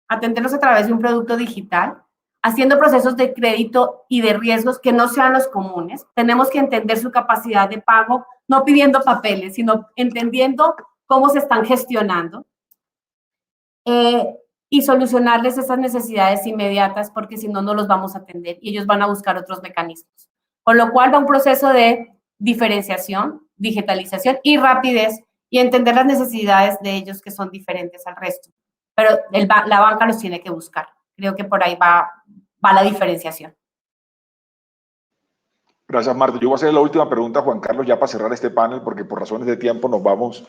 Atenderlos a través de un producto digital, haciendo procesos de crédito y de riesgos que no sean los comunes. Tenemos que entender su capacidad de pago, no pidiendo papeles, sino entendiendo cómo se están gestionando y solucionarles esas necesidades inmediatas, porque si no, no los vamos a atender y ellos van a buscar otros mecanismos. Con lo cual va un proceso de diferenciación, digitalización y rapidez y entender las necesidades de ellos que son diferentes al resto. Pero la banca los tiene que buscar. Creo que por ahí va la diferenciación. Gracias, Marta. Yo voy a hacer la última pregunta, Juan Carlos, ya para cerrar este panel, porque por razones de tiempo nos vamos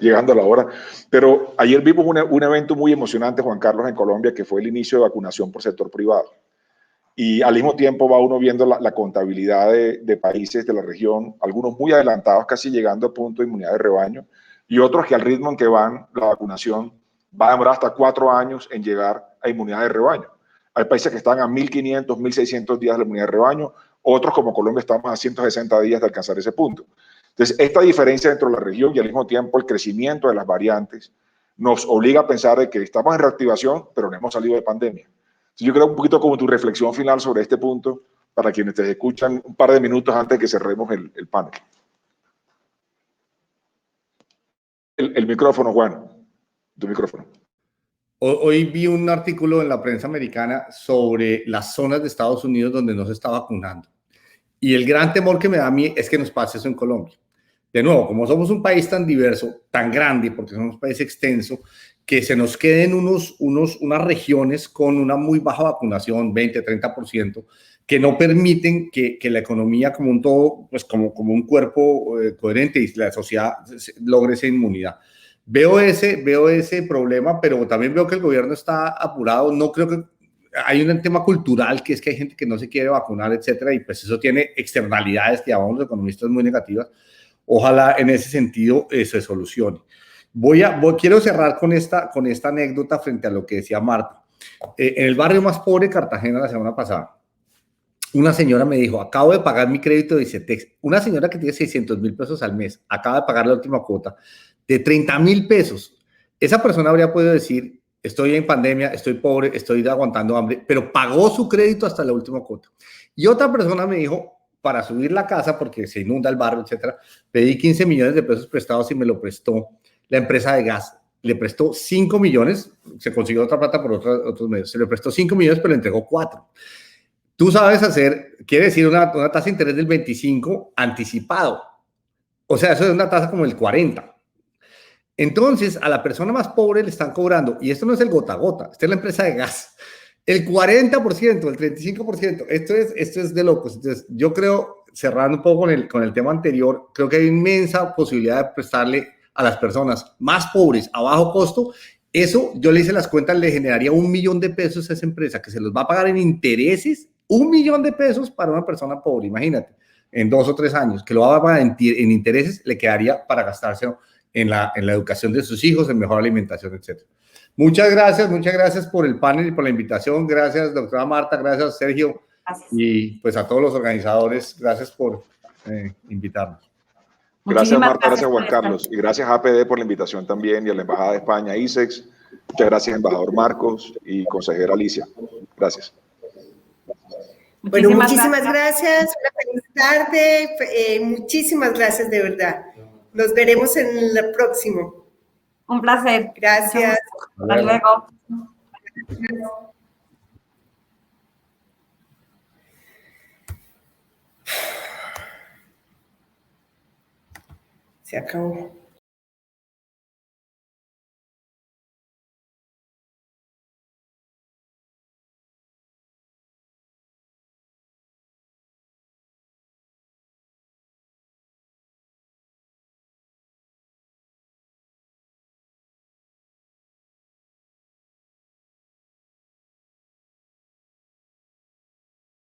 llegando a la hora. Pero ayer vimos un evento muy emocionante, Juan Carlos, en Colombia, que fue el inicio de vacunación por sector privado. Y al mismo tiempo va uno viendo la contabilidad de países de la región, algunos muy adelantados, casi llegando a punto de inmunidad de rebaño, y otros que al ritmo en que van la vacunación va a demorar hasta 4 años en llegar a inmunidad de rebaño. Hay países que están a 1.500, 1.600 días de la inmunidad de rebaño, otros como Colombia estamos a 160 días de alcanzar ese punto. Entonces, esta diferencia dentro de la región y al mismo tiempo el crecimiento de las variantes nos obliga a pensar de que estamos en reactivación, pero no hemos salido de pandemia. Entonces, yo creo un poquito como tu reflexión final sobre este punto, para quienes te escuchan un par de minutos antes de que cerremos el panel. El micrófono, Juan. Tu micrófono. Hoy vi un artículo en la prensa americana sobre las zonas de Estados Unidos donde no se está vacunando. Y el gran temor que me da a mí es que nos pase eso en Colombia. De nuevo, como somos un país tan diverso, tan grande, porque somos un país extenso, que se nos queden unas regiones con una muy baja vacunación, 20, 30%, que no permiten que la economía como un todo, pues como un cuerpo coherente y la sociedad logre esa inmunidad. Veo ese problema, pero también veo que el gobierno está apurado. No creo que hay un tema cultural que es que hay gente que no se quiere vacunar, etcétera, y pues eso tiene externalidades que llamamos los economistas muy negativas. Ojalá en ese sentido se solucione. Quiero cerrar con esta anécdota frente a lo que decía Marta. En el barrio más pobre de Cartagena la semana pasada, una señora me dijo, acabo de pagar mi crédito de ICETEX. Una señora que tiene 600.000 pesos al mes, acaba de pagar la última cuota de 30.000 pesos. Esa persona habría podido decir, estoy en pandemia, estoy pobre, estoy aguantando hambre, pero pagó su crédito hasta la última cuota. Y otra persona me dijo, para subir la casa, porque se inunda el barrio, etcétera, pedí 15 millones de pesos prestados y me lo prestó la empresa de gas. Le prestó 5 millones, se consiguió otra plata por otros medios, se le prestó 5 millones, pero le entregó 4. Tú sabes hacer, quiere decir una tasa de interés del 25 anticipado. O sea, eso es una tasa como el 40. Entonces, a la persona más pobre le están cobrando, y esto no es el gota a gota, esta es la empresa de gas, el 40%, el 35%. Esto es de locos. Entonces, yo creo, cerrando un poco con el tema anterior, creo que hay inmensa posibilidad de prestarle a las personas más pobres a bajo costo. Eso, yo le hice las cuentas, le generaría 1 millón de pesos a esa empresa, que se los va a pagar en intereses, 1 millón de pesos para una persona pobre, imagínate, en 2 o 3 años, que lo va a pagar en intereses, le quedaría para gastarse en la educación de sus hijos, en mejor alimentación, etc. Muchas gracias por el panel y por la invitación. Gracias, doctora Marta, gracias, Sergio. Gracias. Y pues a todos los organizadores, gracias por invitarnos. Gracias, Marta, gracias, Juan por Carlos. Y gracias a APD por la invitación también y a la Embajada de España, ISEX. Muchas gracias, embajador Marcos y consejera Alicia. Gracias. Bueno, muchísimas gracias. Una feliz tarde. Muchísimas gracias, de verdad. Nos veremos en el próximo. Un placer. Gracias. Hasta luego. Se acabó.